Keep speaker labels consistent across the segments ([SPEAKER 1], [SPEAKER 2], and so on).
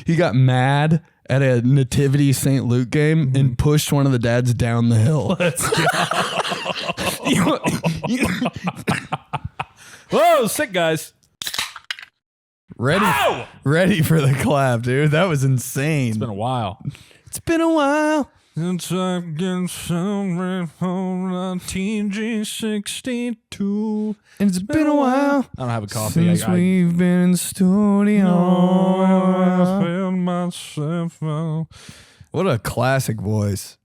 [SPEAKER 1] he got mad at a Nativity St. Luke game and pushed one of the dads down the hill.
[SPEAKER 2] Let's go. Whoa, sick guys.
[SPEAKER 1] Ready for the clap, dude. That was insane.
[SPEAKER 2] It's been a while.
[SPEAKER 1] It's been a while.
[SPEAKER 2] Since I've been somewhere on TG62.
[SPEAKER 1] And it's been a while.
[SPEAKER 2] I don't have a coffee.
[SPEAKER 1] Since we've been in studio.
[SPEAKER 2] I found myself out.
[SPEAKER 1] What a classic voice.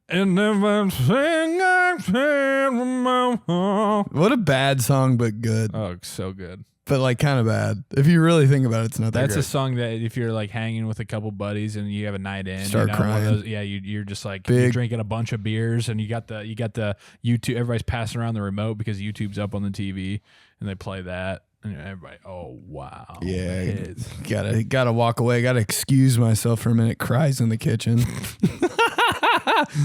[SPEAKER 2] And everything I can remember.
[SPEAKER 1] What a bad song, but good.
[SPEAKER 2] Oh, so good.
[SPEAKER 1] But like kind of bad. If you really think about it, it's not that
[SPEAKER 2] That's
[SPEAKER 1] great.
[SPEAKER 2] a song that if you're like hanging with a couple buddies and you have a night in,
[SPEAKER 1] Start crying.
[SPEAKER 2] You're just like you're drinking a bunch of beers and you got the YouTube. Everybody's passing around the remote because YouTube's up on the TV and they play that and everybody. Oh wow.
[SPEAKER 1] Yeah. Gotta walk away. Gotta excuse myself for a minute. Cries in the kitchen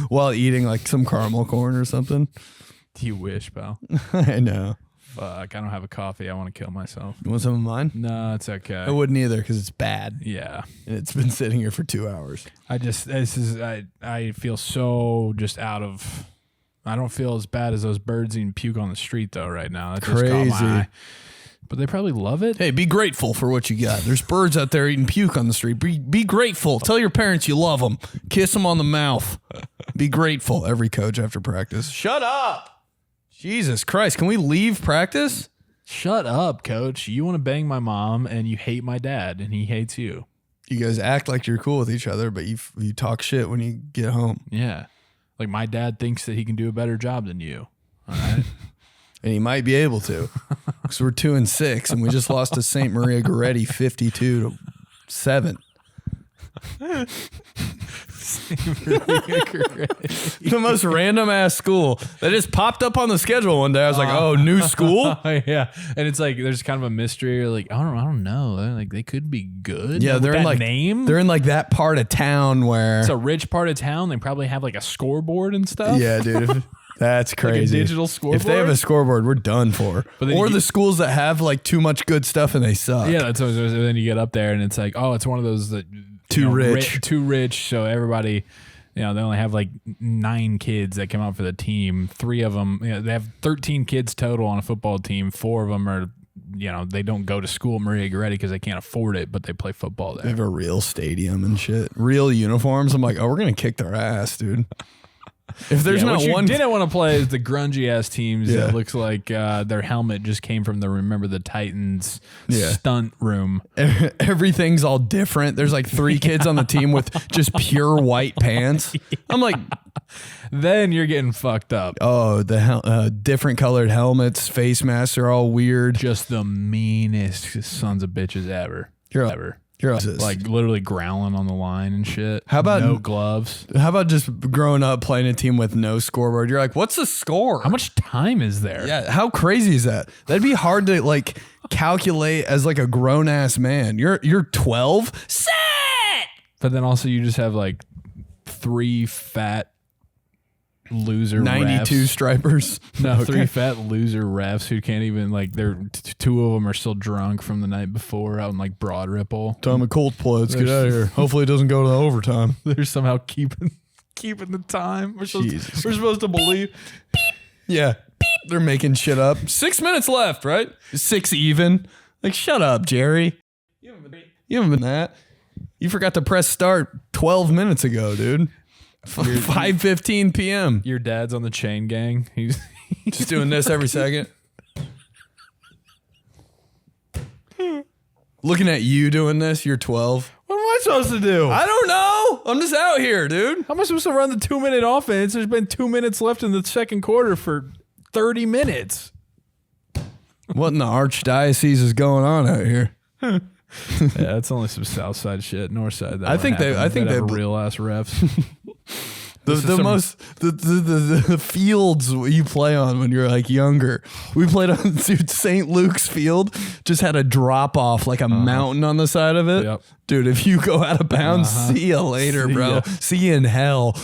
[SPEAKER 1] while eating like some caramel corn or something.
[SPEAKER 2] You wish, pal.
[SPEAKER 1] I know.
[SPEAKER 2] Fuck, I don't have a coffee. I want to kill myself.
[SPEAKER 1] You want some of mine?
[SPEAKER 2] No, it's okay.
[SPEAKER 1] I wouldn't either because it's bad.
[SPEAKER 2] Yeah.
[SPEAKER 1] And it's been sitting here for 2 hours.
[SPEAKER 2] I feel so just out of, I don't feel as bad as those birds eating puke on the street though right now. That just caught my eye. But they probably love it.
[SPEAKER 1] Hey, be grateful for what you got. There's birds out there eating puke on the street. Be grateful. Tell your parents you love them. Kiss them on the mouth. Be grateful. Every coach after practice. Shut up. Jesus Christ, can we leave practice?
[SPEAKER 2] Shut up, coach. You want to bang my mom and you hate my dad and he hates you.
[SPEAKER 1] You guys act like you're cool with each other, but you talk shit when you get home.
[SPEAKER 2] Yeah. Like my dad thinks that he can do a better job than you. All right.
[SPEAKER 1] And he might be able to. Because we're 2-6 and we just lost to St. Maria Goretti 52-7. The most random ass school that just popped up on the schedule one day. I was like, "Oh, new school."
[SPEAKER 2] Yeah, and it's like there's kind of a mystery. You're like, I don't know. Like they could be good.
[SPEAKER 1] Yeah, they're in like
[SPEAKER 2] name.
[SPEAKER 1] They're in like that part of town where
[SPEAKER 2] it's a rich part of town. They probably have like a scoreboard and stuff.
[SPEAKER 1] Yeah, dude. That's crazy.
[SPEAKER 2] Like a digital scoreboard.
[SPEAKER 1] If they have a scoreboard, we're done for. Or the schools that have like too much good stuff and they suck.
[SPEAKER 2] Yeah, that's what, then you get up there and it's like, oh, it's one of those that
[SPEAKER 1] too rich.
[SPEAKER 2] Too rich. So everybody, they only have like 9 kids that come out for the team. 3 of them, they have 13 kids total on a football team. 4 of them are, they don't go to school Maria Goretti because they can't afford it, but they play football there.
[SPEAKER 1] They have a real stadium and shit. Real uniforms. I'm like, oh, we're going to kick their ass, dude. If there's not
[SPEAKER 2] what
[SPEAKER 1] one,
[SPEAKER 2] you didn't want to play is the grungy ass teams that looks like their helmet just came from the Remember the Titans stunt room.
[SPEAKER 1] Everything's all different. There's like 3 kids on the team with just pure white pants. I'm like,
[SPEAKER 2] then you're getting fucked up.
[SPEAKER 1] Oh, the different colored helmets, face masks are all weird.
[SPEAKER 2] Just the meanest sons of bitches ever. You're like literally growling on the line and shit.
[SPEAKER 1] How about
[SPEAKER 2] no gloves?
[SPEAKER 1] How about just growing up playing a team with no scoreboard? You're like, what's the score?
[SPEAKER 2] How much time is there?
[SPEAKER 1] Yeah, how crazy is that? That'd be hard to like calculate as like a grown ass man. You're 12. Set.
[SPEAKER 2] But then also you just have like 3 fat loser
[SPEAKER 1] 92
[SPEAKER 2] refs.
[SPEAKER 1] stripers.
[SPEAKER 2] No, 3 fat loser refs who can't even like. They're 2 of them are still drunk from the night before out in like Broad Ripple.
[SPEAKER 1] Time of cold play. Let's get out of here. Hopefully it doesn't go to overtime.
[SPEAKER 2] They're somehow keeping the time. We're supposed to believe.
[SPEAKER 1] Yeah, they're making shit up. 6 minutes left, right? 6 even. Like, shut up, Jerry. You haven't been that. You forgot to press start 12 minutes ago, dude. 5:15 p.m.
[SPEAKER 2] Your dad's on the chain gang. He's
[SPEAKER 1] just doing this every second. Looking at you doing this, you're 12.
[SPEAKER 2] What am I supposed to do?
[SPEAKER 1] I don't know. I'm just out here, dude.
[SPEAKER 2] How am I supposed to run the 2-minute offense? There's been 2 minutes left in the second quarter for 30 minutes.
[SPEAKER 1] What in the archdiocese is going on out here?
[SPEAKER 2] Yeah, that's only some south side shit. North side,
[SPEAKER 1] I think they have
[SPEAKER 2] real ass refs.
[SPEAKER 1] The fields you play on when you're like younger. We played on St. Luke's field, just had a drop off like a mountain on the side of it.
[SPEAKER 2] Yep.
[SPEAKER 1] Dude, if you go out of bounds, see you later, bro. See you in hell.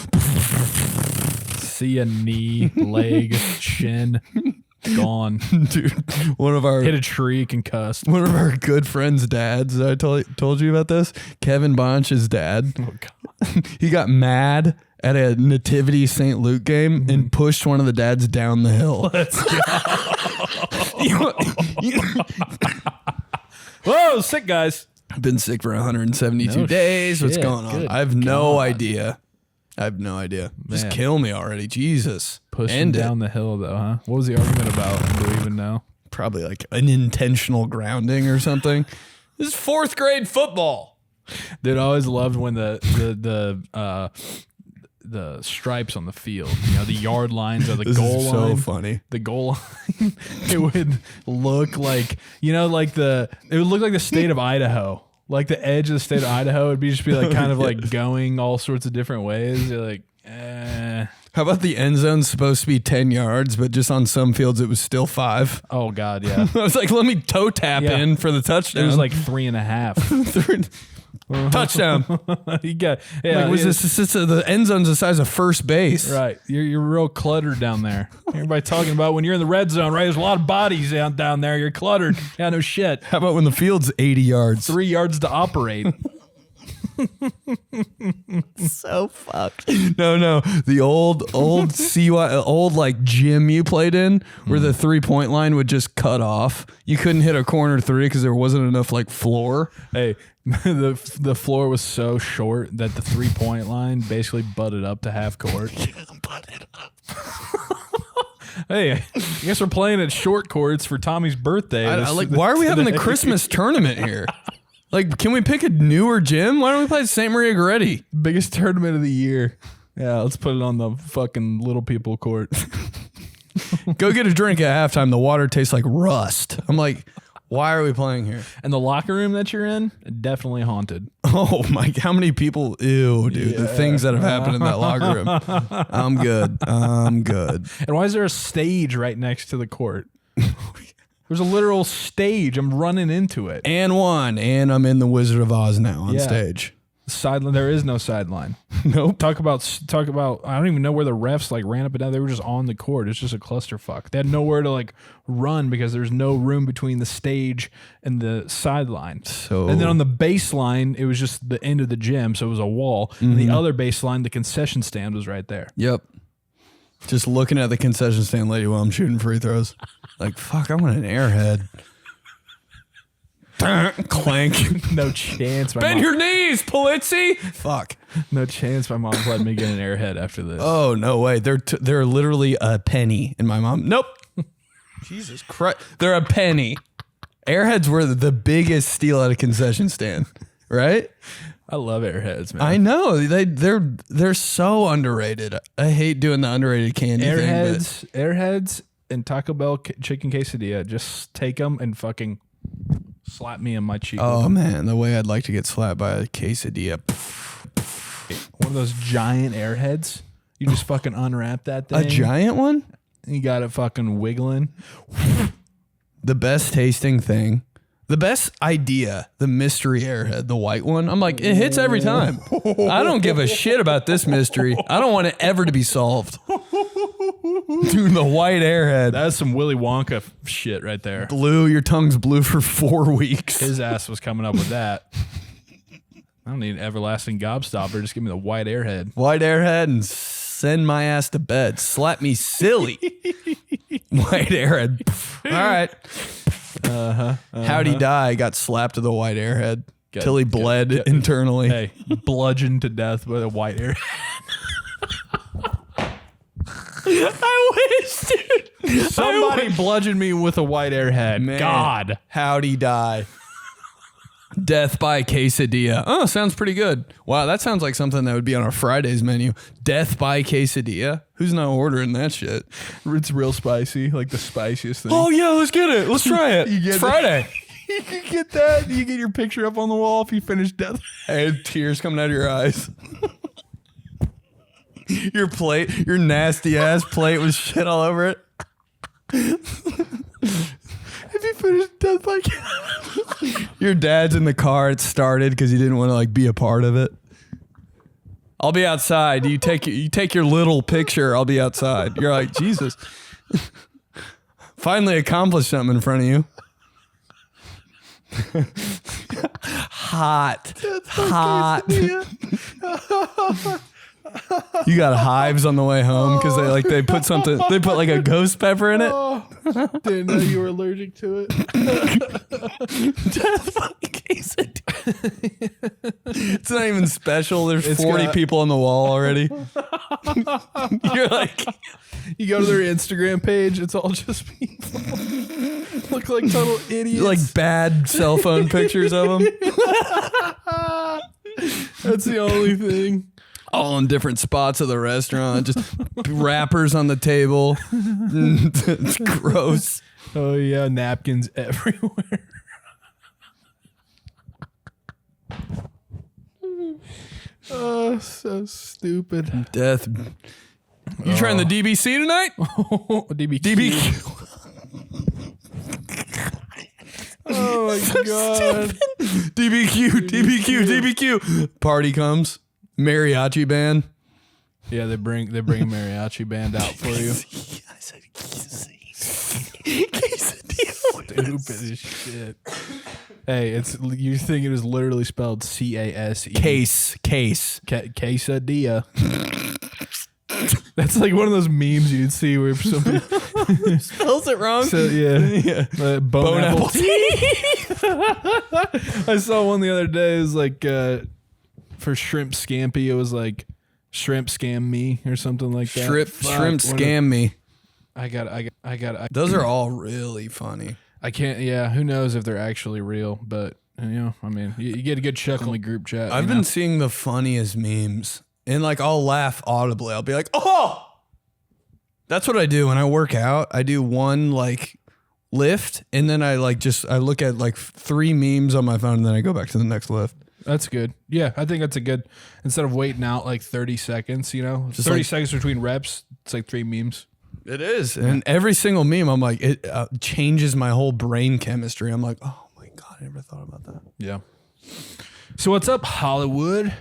[SPEAKER 2] See ya knee, leg, shin. gone.
[SPEAKER 1] Dude, one of our
[SPEAKER 2] Hit a tree, concussed.
[SPEAKER 1] one of our good friends' dads. I told you about this. Kevin Bonch's dad.
[SPEAKER 2] Oh, God.
[SPEAKER 1] He got mad at a Nativity St. Luke game and pushed one of the dads down the hill.
[SPEAKER 2] Let's go. Whoa, sick guys.
[SPEAKER 1] I've been sick for 172
[SPEAKER 2] No
[SPEAKER 1] days. What's
[SPEAKER 2] shit.
[SPEAKER 1] going on?
[SPEAKER 2] Good
[SPEAKER 1] I have no
[SPEAKER 2] God.
[SPEAKER 1] idea. Just
[SPEAKER 2] Man.
[SPEAKER 1] kill me already. Jesus.
[SPEAKER 2] Pushing
[SPEAKER 1] End
[SPEAKER 2] down
[SPEAKER 1] it.
[SPEAKER 2] the hill, though, huh? What was the argument about? Do we even know?
[SPEAKER 1] Probably like an intentional grounding or something. This is 4th grade football.
[SPEAKER 2] Dude, I always loved when the stripes on the field, you know, the yard lines or the
[SPEAKER 1] This
[SPEAKER 2] goal
[SPEAKER 1] is so
[SPEAKER 2] line.
[SPEAKER 1] funny.
[SPEAKER 2] The goal line, it would look like, you know, like it would look like the state of Idaho. Like the edge of the state of Idaho would just be like kind of like going all sorts of different ways. You're like,
[SPEAKER 1] How about the end zone's supposed to be 10 yards, but just on some fields it was still 5?
[SPEAKER 2] oh God, yeah.
[SPEAKER 1] I was like, let me toe tap
[SPEAKER 2] Yeah.
[SPEAKER 1] in for the
[SPEAKER 2] It
[SPEAKER 1] touchdown.
[SPEAKER 2] was like 3.5.
[SPEAKER 1] touchdown.
[SPEAKER 2] You got, yeah.
[SPEAKER 1] Like, was
[SPEAKER 2] yeah.
[SPEAKER 1] this the end zone's the size of first base?
[SPEAKER 2] Right. You're real cluttered down there. Everybody talking about when you're in the red zone, right? There's a lot of bodies down there. You're cluttered. Yeah, no shit.
[SPEAKER 1] How about when the field's 80 yards?
[SPEAKER 2] 3 yards to operate.
[SPEAKER 1] So fucked. No. The old old like gym you played in where the 3-point line would just cut off. You couldn't hit a corner 3 because there wasn't enough like floor.
[SPEAKER 2] Hey, the floor was so short that the 3-point line basically butted up to half court. Hey, I guess we're playing at short courts for Tommy's birthday.
[SPEAKER 1] Why are we having the Christmas tournament here? Like, can we pick a newer gym? Why don't we play St. Maria Goretti?
[SPEAKER 2] biggest tournament of the year? Yeah, let's put it on the fucking little people court.
[SPEAKER 1] Go get a drink at halftime. The water tastes like rust. I'm like, why are we playing here?
[SPEAKER 2] And the locker room that you're in, definitely haunted.
[SPEAKER 1] Oh my, how many people? Ew, dude. The things that have happened in that locker room. I'm good.
[SPEAKER 2] And why is there a stage right next to the court? There's a literal stage. I'm running into it.
[SPEAKER 1] And I'm in the Wizard of Oz now on stage.
[SPEAKER 2] Sideline. There is no sideline.
[SPEAKER 1] Nope.
[SPEAKER 2] Talk about. I don't even know where the refs like ran up and down. They were just on the court. It's just a clusterfuck. They had nowhere to like run because there's no room between the stage and the sideline. And then on the baseline, it was just the end of the gym, so it was a wall. And the other baseline, the concession stand was right there.
[SPEAKER 1] Yep. Just looking at the concession stand lady while I'm shooting free throws. Like, fuck, I want an airhead. Clank.
[SPEAKER 2] No chance.
[SPEAKER 1] Bend your knees, Polizzi. Fuck.
[SPEAKER 2] No chance. My mom's letting me get an airhead after this.
[SPEAKER 1] Oh, no way. They're literally a penny. And my mom, nope. Jesus Christ. They're a penny. Airheads were the biggest steal at a concession stand, right?
[SPEAKER 2] I love airheads, man.
[SPEAKER 1] I know. They're so underrated. I hate doing the underrated candy thing.
[SPEAKER 2] Airheads and Taco Bell chicken quesadilla. Just take them and fucking slap me in my cheek.
[SPEAKER 1] Oh, man. The way I'd like to get slapped by a quesadilla.
[SPEAKER 2] One of those giant airheads. You just fucking unwrap that thing.
[SPEAKER 1] A giant one?
[SPEAKER 2] You got it fucking wiggling.
[SPEAKER 1] The best tasting thing. The best idea, the mystery airhead, the white one. I'm like, it hits every time. I don't give a shit about this mystery. I don't want it ever to be solved. Dude, the white airhead.
[SPEAKER 2] That's some Willy Wonka shit right there.
[SPEAKER 1] Blue, your tongue's blue for 4 weeks.
[SPEAKER 2] His ass was coming up with that. I don't need an everlasting gobstopper. Just give me the white airhead.
[SPEAKER 1] White airhead and send my ass to bed. Slap me silly. White airhead. All right. How'd he die? Got slapped with a white airhead till he bled internally.
[SPEAKER 2] Hey, bludgeoned to death with a white airhead.
[SPEAKER 1] I wish, dude.
[SPEAKER 2] Somebody bludgeoned me with a white airhead.
[SPEAKER 1] Man,
[SPEAKER 2] God.
[SPEAKER 1] how'd he die? Death by quesadilla. Oh, sounds pretty good. Wow, that sounds like something that would be on our Friday's menu. Death by quesadilla. Who's not ordering that shit?
[SPEAKER 2] It's real spicy, like the spiciest thing.
[SPEAKER 1] Oh yeah, let's get it. Let's try it. It's Friday.
[SPEAKER 2] You can get that. You get your picture up on the wall if you finish death.
[SPEAKER 1] Hey, tears coming out of your eyes. Your plate, your nasty ass plate with shit all over it.
[SPEAKER 2] If you finish death by
[SPEAKER 1] Your dad's in the car. It started because he didn't want to like be a part of it. I'll be outside. You take your little picture. I'll be outside. You're like, Jesus. Finally accomplished something in front of you. Hot. You got hives on the way home because they put like a ghost pepper in it.
[SPEAKER 3] Oh, didn't know you were allergic to it.
[SPEAKER 1] It's not even special. There's 40 people on the wall already. You're like,
[SPEAKER 3] you go to their Instagram page, it's all just people. Look like total idiots.
[SPEAKER 1] like bad cell phone pictures of them.
[SPEAKER 3] That's the only thing.
[SPEAKER 1] All in different spots of the restaurant. Just wrappers on the table. It's gross.
[SPEAKER 3] Oh yeah, napkins everywhere. Oh, so stupid.
[SPEAKER 1] Death. You trying the DBC tonight?
[SPEAKER 3] DBQ. Oh my god.
[SPEAKER 1] DBQ. Party comes. Mariachi band.
[SPEAKER 3] Yeah, they bring a mariachi band out for you.
[SPEAKER 1] I said
[SPEAKER 3] Stupid as shit. Hey, you think it is literally spelled C-A-S-E.
[SPEAKER 1] Case.
[SPEAKER 3] Quesadilla. That's like one of those memes you'd see where somebody
[SPEAKER 1] Spells it wrong.
[SPEAKER 3] So, yeah. Bone apple teeth. I saw one the other day. It was like for shrimp scampi. It was like shrimp scam me or something like that.
[SPEAKER 1] Shrimp scam me.
[SPEAKER 3] I got.
[SPEAKER 1] Those are all really funny.
[SPEAKER 3] I can't. Yeah, who knows if they're actually real? But you know, I mean, you get a good chuckle in the group chat.
[SPEAKER 1] I've been seeing the funniest memes, and like I'll laugh audibly. I'll be like, "Oh!" That's what I do when I work out. I do one like lift, and then I look at like 3 memes on my phone, and then I go back to the next lift.
[SPEAKER 3] That's good. Yeah, I think that's a good. Instead of waiting out like 30 seconds, just 30 seconds between reps. It's like 3 memes.
[SPEAKER 1] It is, and every single meme, I'm like, it changes my whole brain chemistry. I'm like, oh my god, I never thought about that.
[SPEAKER 3] Yeah. So what's up, Hollywood?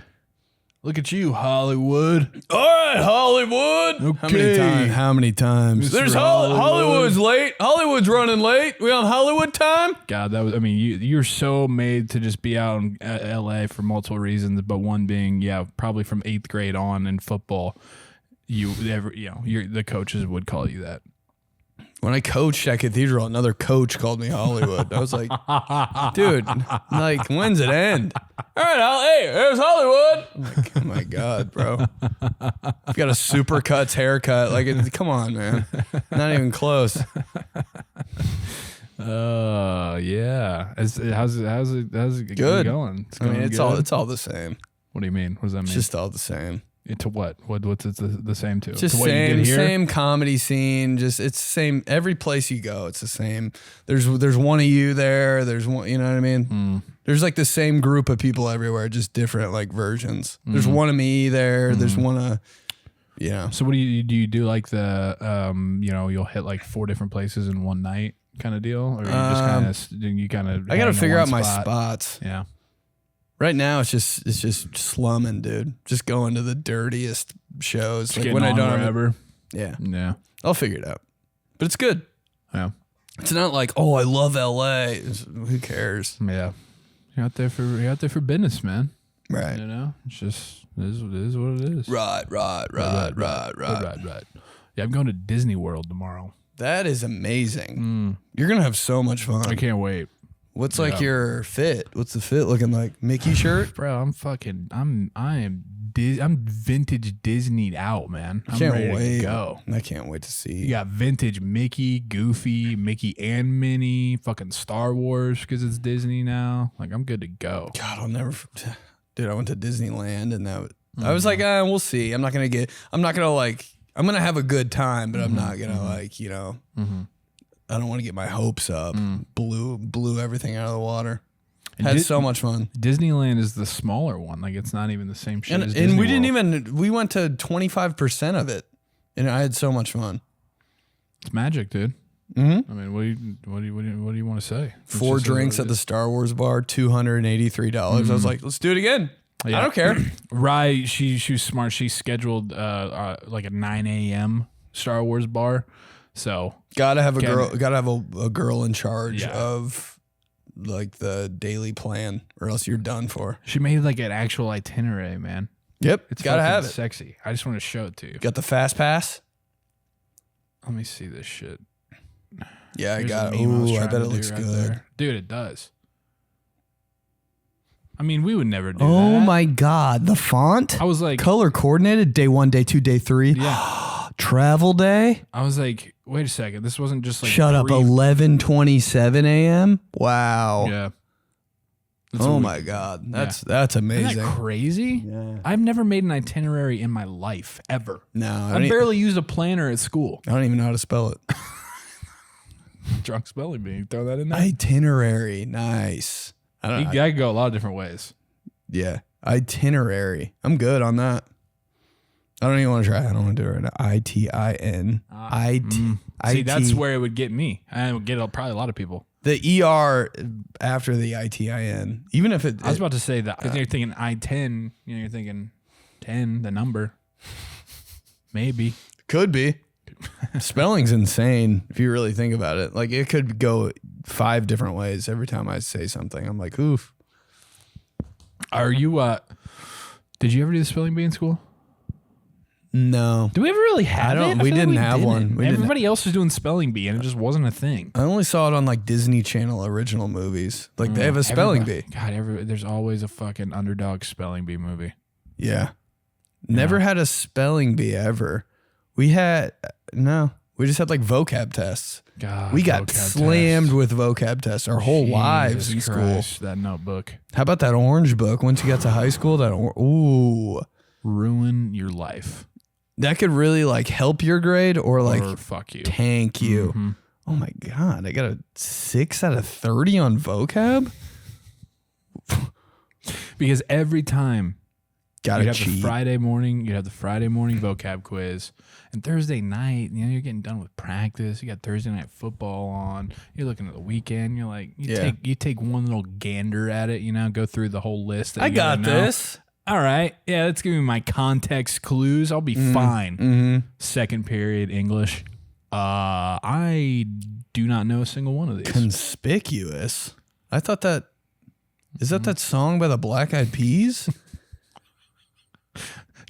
[SPEAKER 3] Look at you, Hollywood.
[SPEAKER 1] All right, Hollywood.
[SPEAKER 3] Okay.
[SPEAKER 1] How many times?
[SPEAKER 3] Mr.
[SPEAKER 1] There's
[SPEAKER 3] Hollywood.
[SPEAKER 1] Hollywood's late. Hollywood's running late. We on Hollywood time?
[SPEAKER 3] God, that was. I mean, you're so made to just be out in L.A. for multiple reasons, but one being, probably from 8th grade on in football. The coaches would call you that.
[SPEAKER 1] When I coached at Cathedral, another coach called me Hollywood. I was like, dude, like, when's it end? All right, hey, there's Hollywood. I'm like, oh my God, bro. I've got a Supercuts haircut. Like, come on, man. Not even close.
[SPEAKER 3] Yeah. How's it
[SPEAKER 1] Good.
[SPEAKER 3] going?
[SPEAKER 1] I mean, it's all the same.
[SPEAKER 3] What do you mean? What does that mean?
[SPEAKER 1] It's just all the same.
[SPEAKER 3] To what? What's it the same to?
[SPEAKER 1] Just
[SPEAKER 3] to what you did here?
[SPEAKER 1] same comedy scene. Just it's the same. Every place you go, it's the same. There's one of you there. There's one. You know what I mean? There's like the same group of people everywhere, just different like versions. There's one of me there. There's one of. Yeah.
[SPEAKER 3] So what do you do like the you'll hit like 4 different places in one night kind of deal, or you kind of
[SPEAKER 1] I got to figure out my spots.
[SPEAKER 3] Yeah.
[SPEAKER 1] Right now, it's just slumming, dude. Just going to the dirtiest shows.
[SPEAKER 3] Like when I don't ever.
[SPEAKER 1] Yeah. I'll figure it out. But it's good.
[SPEAKER 3] Yeah.
[SPEAKER 1] It's not like, oh, I love LA. Who cares?
[SPEAKER 3] Yeah. You're out there for business, man.
[SPEAKER 1] Right.
[SPEAKER 3] You know, it is what it is.
[SPEAKER 1] Right.
[SPEAKER 3] Yeah, I'm going to Disney World tomorrow.
[SPEAKER 1] That is amazing. You're gonna have so much fun.
[SPEAKER 3] I can't wait.
[SPEAKER 1] What's like your fit? What's the fit looking like? Mickey shirt?
[SPEAKER 3] Bro, I'm vintage Disney'd out, man. I'm
[SPEAKER 1] can't
[SPEAKER 3] ready
[SPEAKER 1] wait.
[SPEAKER 3] to go.
[SPEAKER 1] I can't wait to see.
[SPEAKER 3] You got vintage Mickey, Goofy, Mickey and Minnie, fucking Star Wars because it's Disney now. Like, I'm good to go.
[SPEAKER 1] God, I'll never. Dude, I went to Disneyland and I was like, we'll see. I'm going to have a good time, but I'm not going to I don't want to get my hopes up. Blew everything out of the water. Had so much fun.
[SPEAKER 3] Disneyland is the smaller one. Like, it's not even the same shit as Disney
[SPEAKER 1] and we
[SPEAKER 3] World.
[SPEAKER 1] didn't even, we went to 25% of it and I had so much fun.
[SPEAKER 3] It's magic, dude. I mean, what do you want to say?
[SPEAKER 1] 4 drinks at the Star Wars bar, $283. I was like, let's do it again.
[SPEAKER 3] Yeah.
[SPEAKER 1] I don't care.
[SPEAKER 3] Right. She was smart. She scheduled like a 9 a.m. Star Wars bar.
[SPEAKER 2] So
[SPEAKER 1] Gotta have a girl in charge
[SPEAKER 2] Yeah.
[SPEAKER 1] of like the daily plan, or else you're done for.
[SPEAKER 2] she made like an actual itinerary, man.
[SPEAKER 1] Yep,
[SPEAKER 2] It's
[SPEAKER 1] gotta
[SPEAKER 2] fucking
[SPEAKER 1] have it.
[SPEAKER 2] sexy. I just want to show it to you.
[SPEAKER 1] Got the fast pass.
[SPEAKER 2] Let me see this shit.
[SPEAKER 1] Yeah, I
[SPEAKER 2] Here's
[SPEAKER 1] got
[SPEAKER 2] a
[SPEAKER 1] it.
[SPEAKER 2] meme was
[SPEAKER 1] Ooh, I
[SPEAKER 2] trying
[SPEAKER 1] bet
[SPEAKER 2] to
[SPEAKER 1] it
[SPEAKER 2] do
[SPEAKER 1] looks
[SPEAKER 2] right
[SPEAKER 1] good.
[SPEAKER 2] there. Dude, it does. I mean, we would never do
[SPEAKER 1] Oh
[SPEAKER 2] that.
[SPEAKER 1] my God, the font.
[SPEAKER 2] I was like,
[SPEAKER 1] Color coordinated. Day 1, day 2, day 3.
[SPEAKER 2] yeah.
[SPEAKER 1] Travel day.
[SPEAKER 2] I was like, wait a second. This wasn't just like
[SPEAKER 1] Shut up. 11:27 a.m. Wow.
[SPEAKER 2] Yeah.
[SPEAKER 1] Oh my God, that's amazing.
[SPEAKER 2] Isn't that crazy?
[SPEAKER 1] Yeah.
[SPEAKER 2] I've never made an itinerary in my life ever.
[SPEAKER 1] No,
[SPEAKER 2] I barely used a planner at school.
[SPEAKER 1] I don't even know how to spell it.
[SPEAKER 2] Drunk spelling bee. Throw that in there.
[SPEAKER 1] Itinerary. Nice. I don't
[SPEAKER 2] You
[SPEAKER 1] know.
[SPEAKER 2] gotta go a lot of different ways.
[SPEAKER 1] Yeah. Itinerary. I'm good on that. I don't even want to try. I don't want to do it right now. ITIN.
[SPEAKER 2] See, that's where it would get me. And it would get probably a lot of people.
[SPEAKER 1] The ER after the ITIN. Even if it.
[SPEAKER 2] I was about to say that because you're thinking I-10. You know, you're thinking 10, the number. Maybe.
[SPEAKER 1] Could be. Spelling's insane if you really think about it. Like it could go 5 different ways every time I say something. I'm like, oof.
[SPEAKER 2] Are you, did you ever do the spelling bee in school?
[SPEAKER 1] No.
[SPEAKER 2] Do we ever really have it?
[SPEAKER 1] We
[SPEAKER 2] I feel
[SPEAKER 1] didn't
[SPEAKER 2] like
[SPEAKER 1] have one. We didn't.
[SPEAKER 2] Everybody else was doing spelling bee and it just wasn't a thing.
[SPEAKER 1] I only saw it on like Disney Channel original movies. Like they have a spelling bee.
[SPEAKER 2] God, there's always a fucking underdog spelling bee movie.
[SPEAKER 1] Yeah. Never had a spelling bee ever. We just had like vocab tests.
[SPEAKER 2] God,
[SPEAKER 1] We got
[SPEAKER 2] vocab
[SPEAKER 1] slammed
[SPEAKER 2] test.
[SPEAKER 1] with vocab tests our whole lives in
[SPEAKER 2] Jesus
[SPEAKER 1] school.
[SPEAKER 2] Christ, that notebook.
[SPEAKER 1] How about that orange book? Once you got to high school, ooh,
[SPEAKER 2] Ruin your life.
[SPEAKER 1] that could really like help your grade or like
[SPEAKER 2] or fuck you.
[SPEAKER 1] tank you.
[SPEAKER 2] Mhm.
[SPEAKER 1] Oh my God, I got a 6 out of 30 on vocab.
[SPEAKER 2] Because every time
[SPEAKER 1] Gotta
[SPEAKER 2] you'd have
[SPEAKER 1] cheat.
[SPEAKER 2] the Friday morning vocab quiz, and Thursday night, you know, you're getting done with practice. You got Thursday night football on. You're looking at the weekend. You're like, you take one little gander at it. You know, go through the whole list. That
[SPEAKER 1] I
[SPEAKER 2] you gotta
[SPEAKER 1] got
[SPEAKER 2] know.
[SPEAKER 1] this.
[SPEAKER 2] All right, yeah, let's give me my context clues. I'll be fine.
[SPEAKER 1] Mm-hmm.
[SPEAKER 2] Second period English. I do not know a single one of these.
[SPEAKER 1] Conspicuous. I thought that. Is that song by the Black Eyed Peas?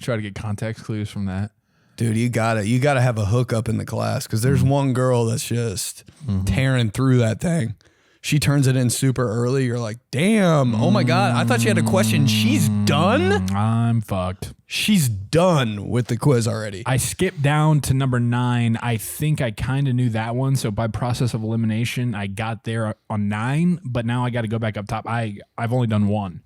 [SPEAKER 2] Try to get context clues from that.
[SPEAKER 1] Dude, you gotta have a hookup in the class because there's one girl that's just tearing through that thing. She turns it in super early. You're like, damn, oh my God. I thought she had a question. She's done?
[SPEAKER 2] I'm fucked.
[SPEAKER 1] She's done with the quiz already.
[SPEAKER 2] I skipped down to number 9. I think I kind of knew that one. So by process of elimination, I got there on 9, but now I got to go back up top. I've only done 1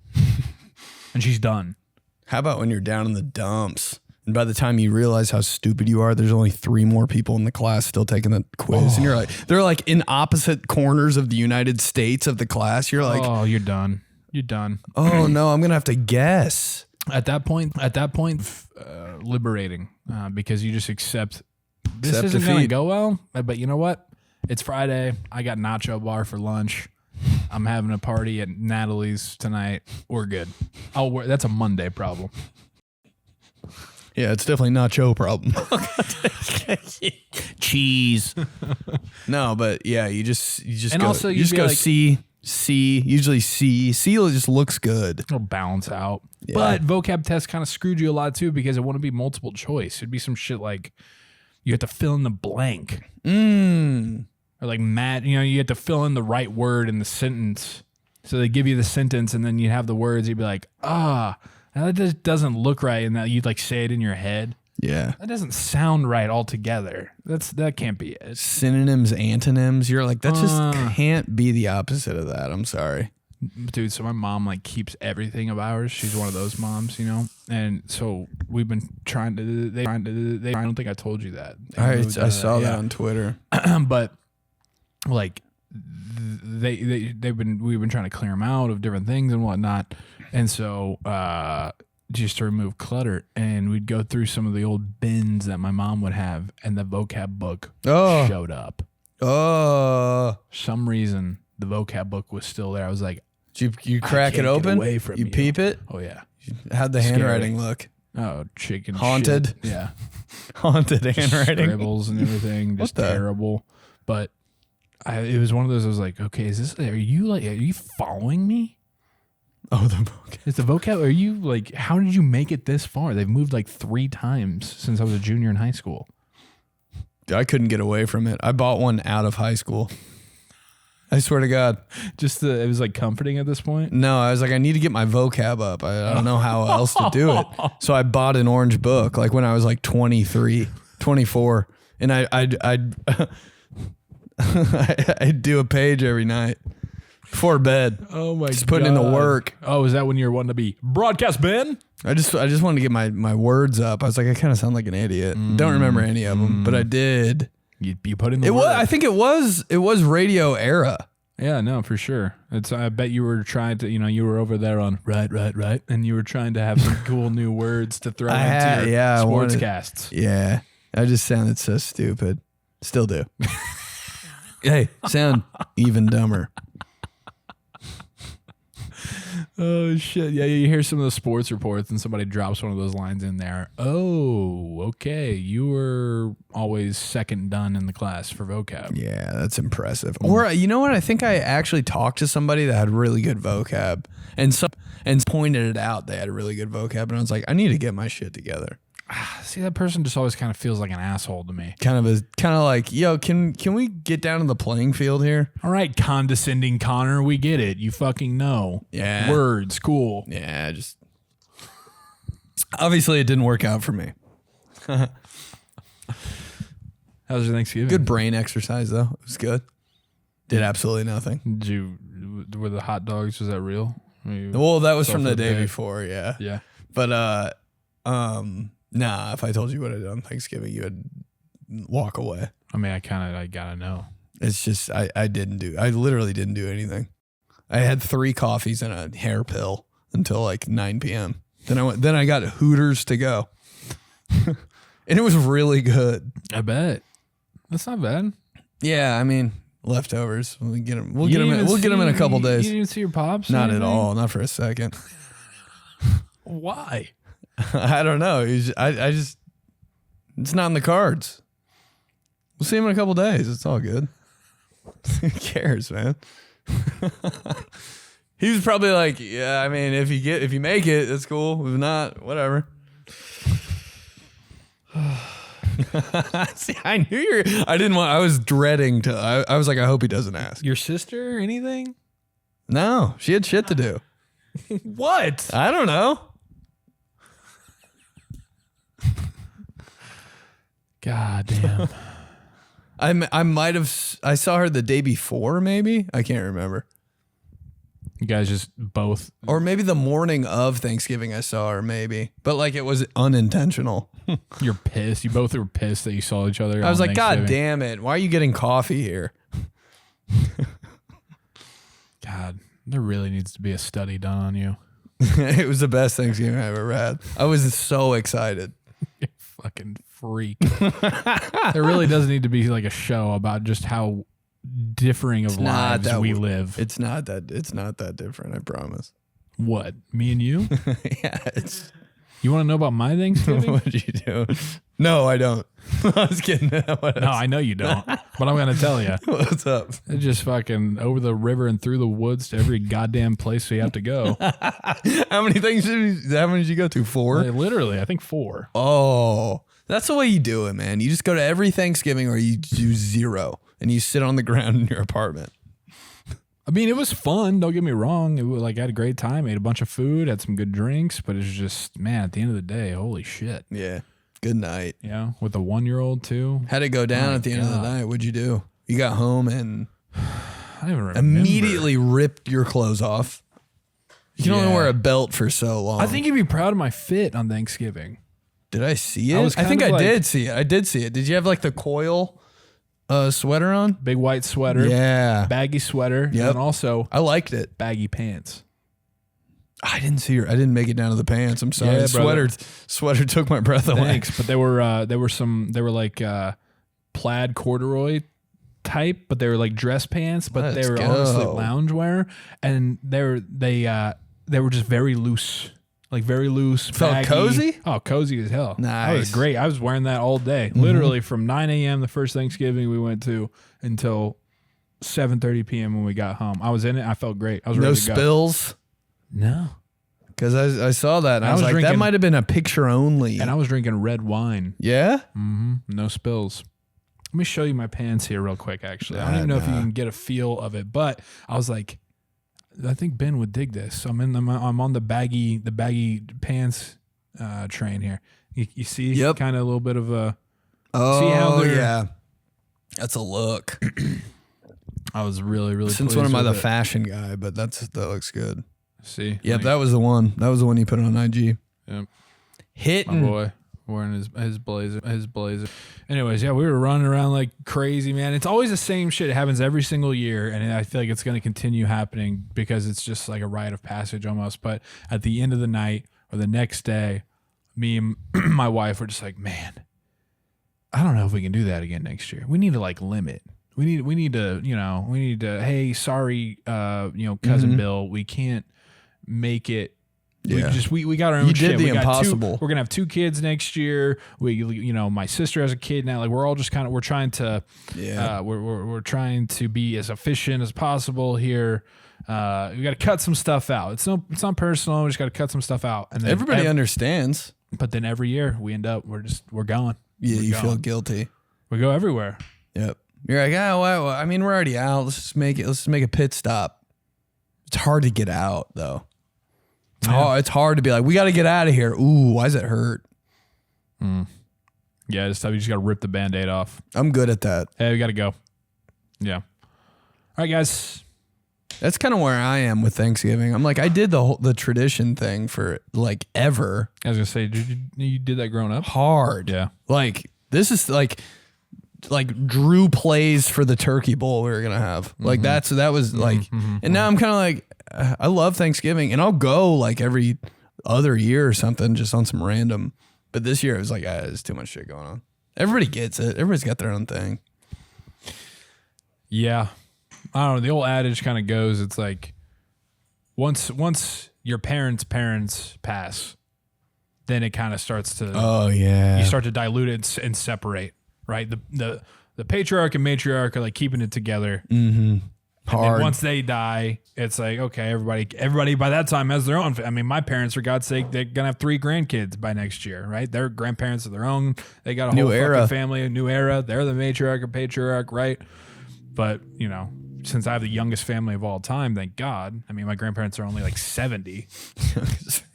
[SPEAKER 2] and she's done.
[SPEAKER 1] How about when you're down in the dumps? And by the time you realize how stupid you are, there's only 3 more people in the class still taking the quiz. And you're like, they're like in opposite corners of the United States of the class. You're like,
[SPEAKER 2] Oh, you're done. You're done.
[SPEAKER 1] oh no, I'm going to have to guess.
[SPEAKER 2] At that point, liberating because you just accept this
[SPEAKER 1] Accept
[SPEAKER 2] isn't going to
[SPEAKER 1] defeat.
[SPEAKER 2] go well. But you know what? It's Friday. I got nacho bar for lunch. I'm having a party at Natalie's tonight. We're good. That's a Monday problem.
[SPEAKER 1] Yeah, it's definitely not Joe problem. Cheese. No, but yeah, you just
[SPEAKER 2] And
[SPEAKER 1] go,
[SPEAKER 2] also
[SPEAKER 1] you
[SPEAKER 2] you'd
[SPEAKER 1] just
[SPEAKER 2] be
[SPEAKER 1] go
[SPEAKER 2] like-
[SPEAKER 1] C. Usually C. C just looks good.
[SPEAKER 2] It'll balance out.
[SPEAKER 1] Yeah.
[SPEAKER 2] But vocab test kind of screwed you a lot too because it wouldn't be multiple choice. It'd be some shit like you have to fill in the blank. Or like you have to fill in the right word in the sentence. So they give you the sentence and then you have the words. You'd be like, that just doesn't look right. And that you'd like say it in your head.
[SPEAKER 1] Yeah.
[SPEAKER 2] That doesn't sound right altogether. That can't be it.
[SPEAKER 1] Synonyms, antonyms. You're like, that just can't be the opposite of that. I'm sorry.
[SPEAKER 2] Dude, so my mom like keeps everything of ours. She's one of those moms, you know? And so we've been trying to, I don't think I told you that.
[SPEAKER 1] I saw that on Twitter.
[SPEAKER 2] But like we've been trying to clear them out of different things and whatnot, and so just to remove clutter, and we'd go through some of the old bins that my mom would have, and the vocab book showed up. Some reason the vocab book was still there. I was like,
[SPEAKER 1] Did you crack it
[SPEAKER 2] can't get
[SPEAKER 1] open?
[SPEAKER 2] away from
[SPEAKER 1] you peep it?
[SPEAKER 2] Oh yeah.
[SPEAKER 1] How'd the
[SPEAKER 2] Scary.
[SPEAKER 1] handwriting look?
[SPEAKER 2] Oh, chicken
[SPEAKER 1] Haunted.
[SPEAKER 2] shit. Yeah.
[SPEAKER 1] Haunted handwriting.
[SPEAKER 2] Scribbles and everything. Just terrible. But it was one of those, I was like, okay, are you following me?
[SPEAKER 1] Oh, the vocab.
[SPEAKER 2] Is the vocab, are you like, how did you make it this far? They've moved like 3 times since I was a junior in high school.
[SPEAKER 1] I couldn't get away from it. I bought one out of high school. I swear to God.
[SPEAKER 2] It was like comforting at this point?
[SPEAKER 1] No, I was like, I need to get my vocab up. I don't know how else to do it. So I bought an orange book like when I was like 23, 24. And I'd do a page every night before bed.
[SPEAKER 2] Oh my God.
[SPEAKER 1] Just putting in the work.
[SPEAKER 2] Oh, is that when you're wanting to be broadcast Ben?
[SPEAKER 1] I just wanted to get my words up. I was like, I kind of sound like an idiot. Don't remember any of them, but I did.
[SPEAKER 2] You put in the work.
[SPEAKER 1] I think it was radio era.
[SPEAKER 2] Yeah, no, for sure. I bet you were trying to, you were over there on right, and you were trying to have some cool new words to throw into your sportscasts.
[SPEAKER 1] Yeah, I just sounded so stupid. Still do. Hey, sound even dumber.
[SPEAKER 2] Oh, shit. Yeah, you hear some of the sports reports and somebody drops one of those lines in there. Oh, okay. You were always second done in the class for vocab.
[SPEAKER 1] Yeah, that's impressive. Or, you know what? I think I actually talked to somebody that had really good vocab and pointed it out. They had a really good vocab. And I was like, I need to get my shit together.
[SPEAKER 2] See, that person just always kind of feels like an asshole to me.
[SPEAKER 1] Kind of like, yo, can we get down to the playing field here?
[SPEAKER 2] All right, condescending Connor, we get it. You fucking know.
[SPEAKER 1] Yeah.
[SPEAKER 2] Words, cool.
[SPEAKER 1] Yeah, just obviously it didn't work out for me.
[SPEAKER 2] How was your Thanksgiving?
[SPEAKER 1] Good brain exercise though. It was good. Did absolutely nothing.
[SPEAKER 2] Were the hot dogs, was that real?
[SPEAKER 1] Well, that was from the day before, yeah.
[SPEAKER 2] Yeah.
[SPEAKER 1] But nah, if I told you what I did on Thanksgiving, you would walk away.
[SPEAKER 2] I mean, I gotta know.
[SPEAKER 1] It's just I literally didn't do anything. I had 3 coffees and a hair pill until like 9 p.m. Then I got Hooters to go. And it was really good.
[SPEAKER 2] I bet. That's not bad.
[SPEAKER 1] Yeah, I mean, leftovers. We'll get them in a couple days.
[SPEAKER 2] You didn't see your pops?
[SPEAKER 1] Not at all. Not for a second.
[SPEAKER 2] Why?
[SPEAKER 1] I don't know. It's not in the cards. We'll see him in a couple days. It's all good. Who cares, man? He was probably like, yeah, I mean, if you make it, that's cool. If not, whatever. See, I knew I was dreading to, I was like, I hope he doesn't ask.
[SPEAKER 2] Your sister, anything?
[SPEAKER 1] No, she had shit to do.
[SPEAKER 2] What?
[SPEAKER 1] I don't know.
[SPEAKER 2] God damn.
[SPEAKER 1] I saw her the day before, maybe. I can't remember.
[SPEAKER 2] You guys just both.
[SPEAKER 1] Or maybe the morning of Thanksgiving I saw her, maybe. But like it was unintentional.
[SPEAKER 2] You're pissed. You both were pissed that you saw each other.
[SPEAKER 1] I was like, God damn it. Why are you getting coffee here?
[SPEAKER 2] God, there really needs to be a study done on you.
[SPEAKER 1] It was the best Thanksgiving I ever had. I was so excited.
[SPEAKER 2] You fucking freak. There really does need to be like a show about just how differing of lives we live.
[SPEAKER 1] It's not that different, I promise.
[SPEAKER 2] What? Me and you?
[SPEAKER 1] Yeah.
[SPEAKER 2] You want to know about my Thanksgiving?
[SPEAKER 1] What did you do? No, I don't. I was kidding.
[SPEAKER 2] No, I know you don't. But I'm going to tell you.
[SPEAKER 1] What's up?
[SPEAKER 2] It's just fucking over the river and through the woods to every goddamn place we have to go.
[SPEAKER 1] How many did you go to? 4?
[SPEAKER 2] Literally, I think 4.
[SPEAKER 1] Oh, that's the way you do it, man. You just go to every Thanksgiving or you do 0 and you sit on the ground in your apartment.
[SPEAKER 2] I mean, it was fun. Don't get me wrong. It was like I had a great time. Ate a bunch of food, had some good drinks, but it's just, man, at the end of the day, holy shit.
[SPEAKER 1] Yeah. Good night.
[SPEAKER 2] Yeah. With a 1-year-old too.
[SPEAKER 1] How'd it go down at the end of the night? What'd you do? You got home and
[SPEAKER 2] I don't remember.
[SPEAKER 1] Immediately ripped your clothes off. You can only wear a belt for so long.
[SPEAKER 2] I think you'd be proud of my fit on Thanksgiving.
[SPEAKER 1] Did I see it? I think I did see it. I did see it. Did you have like the coil sweater on?
[SPEAKER 2] Big white sweater.
[SPEAKER 1] Yeah.
[SPEAKER 2] Baggy sweater.
[SPEAKER 1] Yep.
[SPEAKER 2] And also
[SPEAKER 1] I liked it.
[SPEAKER 2] Baggy pants.
[SPEAKER 1] I didn't make it down to the pants. I'm sorry.
[SPEAKER 2] Yeah,
[SPEAKER 1] sweater took my breath away.
[SPEAKER 2] Thanks. But they were like plaid corduroy type, but they were like dress pants, but they were honestly loungewear, and they were just very loose.
[SPEAKER 3] like very loose.
[SPEAKER 1] Felt
[SPEAKER 3] baggy.
[SPEAKER 1] cozy?
[SPEAKER 3] Oh, cozy as hell. That was
[SPEAKER 1] Nice.
[SPEAKER 3] great. I was wearing that all day. Literally from 9 a.m. the first Thanksgiving we went to until 7:30 p.m. when we got home. I was in it. I felt great. I was
[SPEAKER 1] No
[SPEAKER 3] ready to go.
[SPEAKER 1] spills?
[SPEAKER 3] No.
[SPEAKER 1] Because I saw that and I was like, that
[SPEAKER 3] drinking-
[SPEAKER 1] might have been a picture only.
[SPEAKER 3] And I was drinking red wine.
[SPEAKER 1] Yeah?
[SPEAKER 3] No spills. Let me show you my pants here real quick, actually. I don't even know if you can get a feel of it, but I was like, I think Ben would dig this. So I'm on the baggy pants train here. You see kind of a little bit of a see how
[SPEAKER 1] Oh,
[SPEAKER 3] they're-
[SPEAKER 1] yeah. That's a look.
[SPEAKER 3] I was really, really
[SPEAKER 1] Since
[SPEAKER 3] pleased
[SPEAKER 1] when am I the
[SPEAKER 3] with it.
[SPEAKER 1] fashion guy? But that looks good.
[SPEAKER 3] See?
[SPEAKER 1] Yep, that was the one. That was the one you put on IG.
[SPEAKER 3] Yep. My
[SPEAKER 1] Hitting.
[SPEAKER 3] boy wearing his blazer. Anyways, yeah, we were running around like crazy, man. It's always the same shit. It happens every single year, and I feel like it's going to continue happening because it's just like a rite of passage almost. But at the end of the night or the next day, me and my wife were just like, man, I don't know if we can do that again next year. We need to like limit. We need to, hey, sorry, cousin Bill, we can't make it.
[SPEAKER 1] Yeah.
[SPEAKER 3] We got our own
[SPEAKER 1] You
[SPEAKER 3] shit.
[SPEAKER 1] did the
[SPEAKER 3] We got
[SPEAKER 1] impossible.
[SPEAKER 3] we're gonna have 2 kids next year. My sister has a kid now. Like we're all just we're trying to, we're trying to be as efficient as possible here. We got to cut some stuff out. It's not personal. We just got to cut some stuff out. And then
[SPEAKER 1] Everybody understands.
[SPEAKER 3] But then every year we end up we're gone.
[SPEAKER 1] Yeah,
[SPEAKER 3] We're
[SPEAKER 1] you
[SPEAKER 3] gone.
[SPEAKER 1] feel guilty.
[SPEAKER 3] We go everywhere.
[SPEAKER 1] Yep. You're like, well, I mean, we're already out. Let's just make a pit stop. It's hard to get out though. It's hard to be like, we got to get out of here. Ooh, why does it hurt?
[SPEAKER 3] Yeah, this time you just got to rip the Band-Aid off.
[SPEAKER 1] I'm good at that.
[SPEAKER 3] Hey, we got to go. Yeah. All right, guys.
[SPEAKER 1] That's kind of where I am with Thanksgiving. I'm like, I did the tradition thing for like ever.
[SPEAKER 3] I was gonna say, you did that growing up?
[SPEAKER 1] Hard.
[SPEAKER 3] Yeah.
[SPEAKER 1] Like this is like Drew plays for the turkey bowl we were gonna have. Like that was like, and now I'm kind of like, I love Thanksgiving, and I'll go like every other year or something, just on some random. But this year it was like, there's too much shit going on. Everybody gets it. Everybody's got their own thing.
[SPEAKER 3] Yeah. I don't know. The old adage kind of goes, it's like once your parents' pass, then it kind of starts to you start to dilute it and separate, right? The patriarch and matriarch are like keeping it together. And then once they die, it's like, okay, everybody by that time has their own. I mean, my parents, for God's sake, they're gonna have 3 grandkids by next year, right? They're grandparents of their own. They got a
[SPEAKER 1] New
[SPEAKER 3] whole
[SPEAKER 1] era.
[SPEAKER 3] fucking family, a new era. They're the matriarch or patriarch, right? But since I have the youngest family of all time, thank God. I mean, my grandparents are only like 70.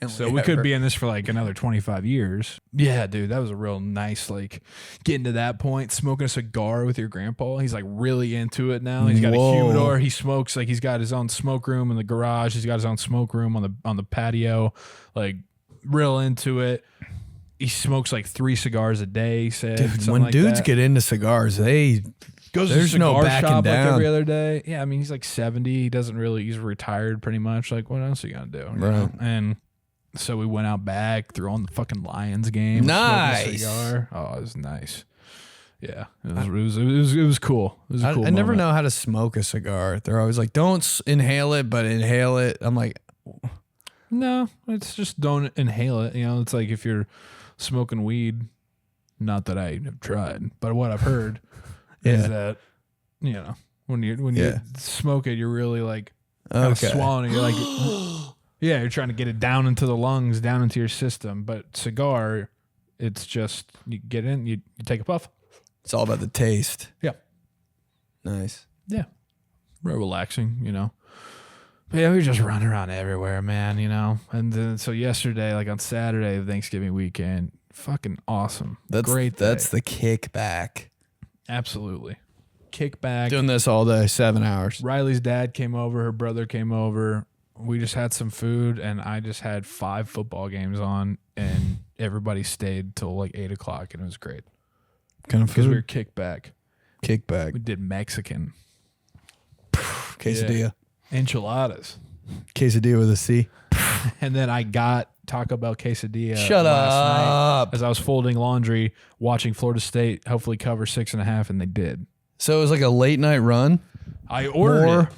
[SPEAKER 3] So we could be in this for like another 25 years. Yeah, dude, that was a real nice, like, getting to that point, smoking a cigar with your grandpa. He's like really into it now. He's got a humidor. He smokes, like, he's got his own smoke room in the garage. He's got his own smoke room on the patio, like, real into it. He smokes like 3 cigars a day, he said.
[SPEAKER 1] Dude, when dudes get into cigars,
[SPEAKER 3] goes
[SPEAKER 1] there's
[SPEAKER 3] to the
[SPEAKER 1] no
[SPEAKER 3] cigar
[SPEAKER 1] backing
[SPEAKER 3] shop
[SPEAKER 1] down.
[SPEAKER 3] like every other day. Yeah, I mean, he's like 70. He's retired pretty much. Like, what else are you gonna do? You know? And so we went out back, threw on the fucking Lions game.
[SPEAKER 1] Nice.
[SPEAKER 3] Smoked a cigar. Oh, it was nice. Yeah, it was cool. It was a cool
[SPEAKER 1] I never
[SPEAKER 3] moment.
[SPEAKER 1] know how to smoke a cigar. They're always like, don't inhale it, but inhale it. I'm like,
[SPEAKER 3] No, it's just don't inhale it. It's like if you're smoking weed, not that I have tried, but what I've heard is that, when you smoke it, you're really like kind of swallowing it. You're like, yeah, you're trying to get it down into the lungs, down into your system. But cigar, it's just, you get in, you take a puff.
[SPEAKER 1] it's all about the taste.
[SPEAKER 3] Yeah.
[SPEAKER 1] Nice.
[SPEAKER 3] Yeah. Real relaxing, But yeah, we were just running around everywhere, man, And then, so yesterday, like on Saturday of Thanksgiving weekend, fucking awesome. Great day.
[SPEAKER 1] That's the kickback.
[SPEAKER 3] Absolutely. Kick back.
[SPEAKER 1] Doing this all day, 7 hours.
[SPEAKER 3] Riley's dad came over. Her brother came over. We just had some food, and I just had 5 football games on, and everybody stayed till like 8 o'clock, and it was great.
[SPEAKER 1] Kind of
[SPEAKER 3] Because
[SPEAKER 1] food.
[SPEAKER 3] we were kickback.
[SPEAKER 1] Kickback.
[SPEAKER 3] We did Mexican.
[SPEAKER 1] Quesadilla.
[SPEAKER 3] Enchiladas.
[SPEAKER 1] Quesadilla with a C.
[SPEAKER 3] And then I got Taco Bell quesadilla
[SPEAKER 1] Shut
[SPEAKER 3] last
[SPEAKER 1] up.
[SPEAKER 3] night as I was folding laundry, watching Florida State hopefully cover 6.5, and they did.
[SPEAKER 1] So it was like a late night run.
[SPEAKER 3] I ordered it.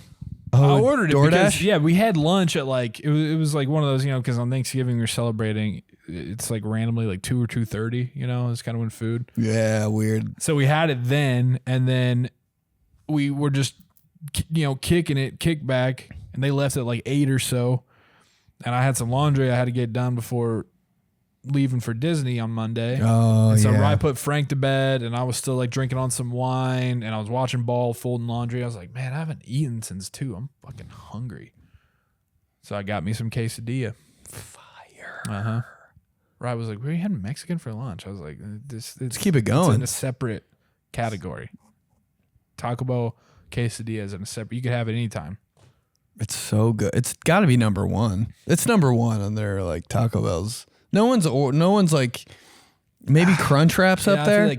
[SPEAKER 2] I ordered it because
[SPEAKER 1] DoorDash?
[SPEAKER 2] we had lunch at like it was like one of those, because on Thanksgiving we were celebrating. It's like randomly like 2 or 2:30. It's kind of when food.
[SPEAKER 1] Yeah, weird.
[SPEAKER 2] So we had it then, and then we were just kicking it, kick back, and they left at like 8 or so. And I had some laundry I had to get done before leaving for Disney on Monday.
[SPEAKER 1] Oh,
[SPEAKER 2] and so
[SPEAKER 1] yeah.
[SPEAKER 2] I put Frank to bed, and I was still like drinking on some wine, and I was watching ball, folding laundry. I was like, man, I haven't eaten since 2. I'm fucking hungry. So I got me some quesadilla.
[SPEAKER 1] Fire.
[SPEAKER 2] Right was like, where are you having Mexican for lunch? I was like,
[SPEAKER 1] Let's keep it
[SPEAKER 2] It's
[SPEAKER 1] going.
[SPEAKER 2] in a separate category. Taco Bell quesadilla is in a separate. You could have it anytime.
[SPEAKER 1] It's so good. It's got to be number one. It's number one on their like Taco Bell's. No one's like maybe Crunch Wraps up there.
[SPEAKER 2] I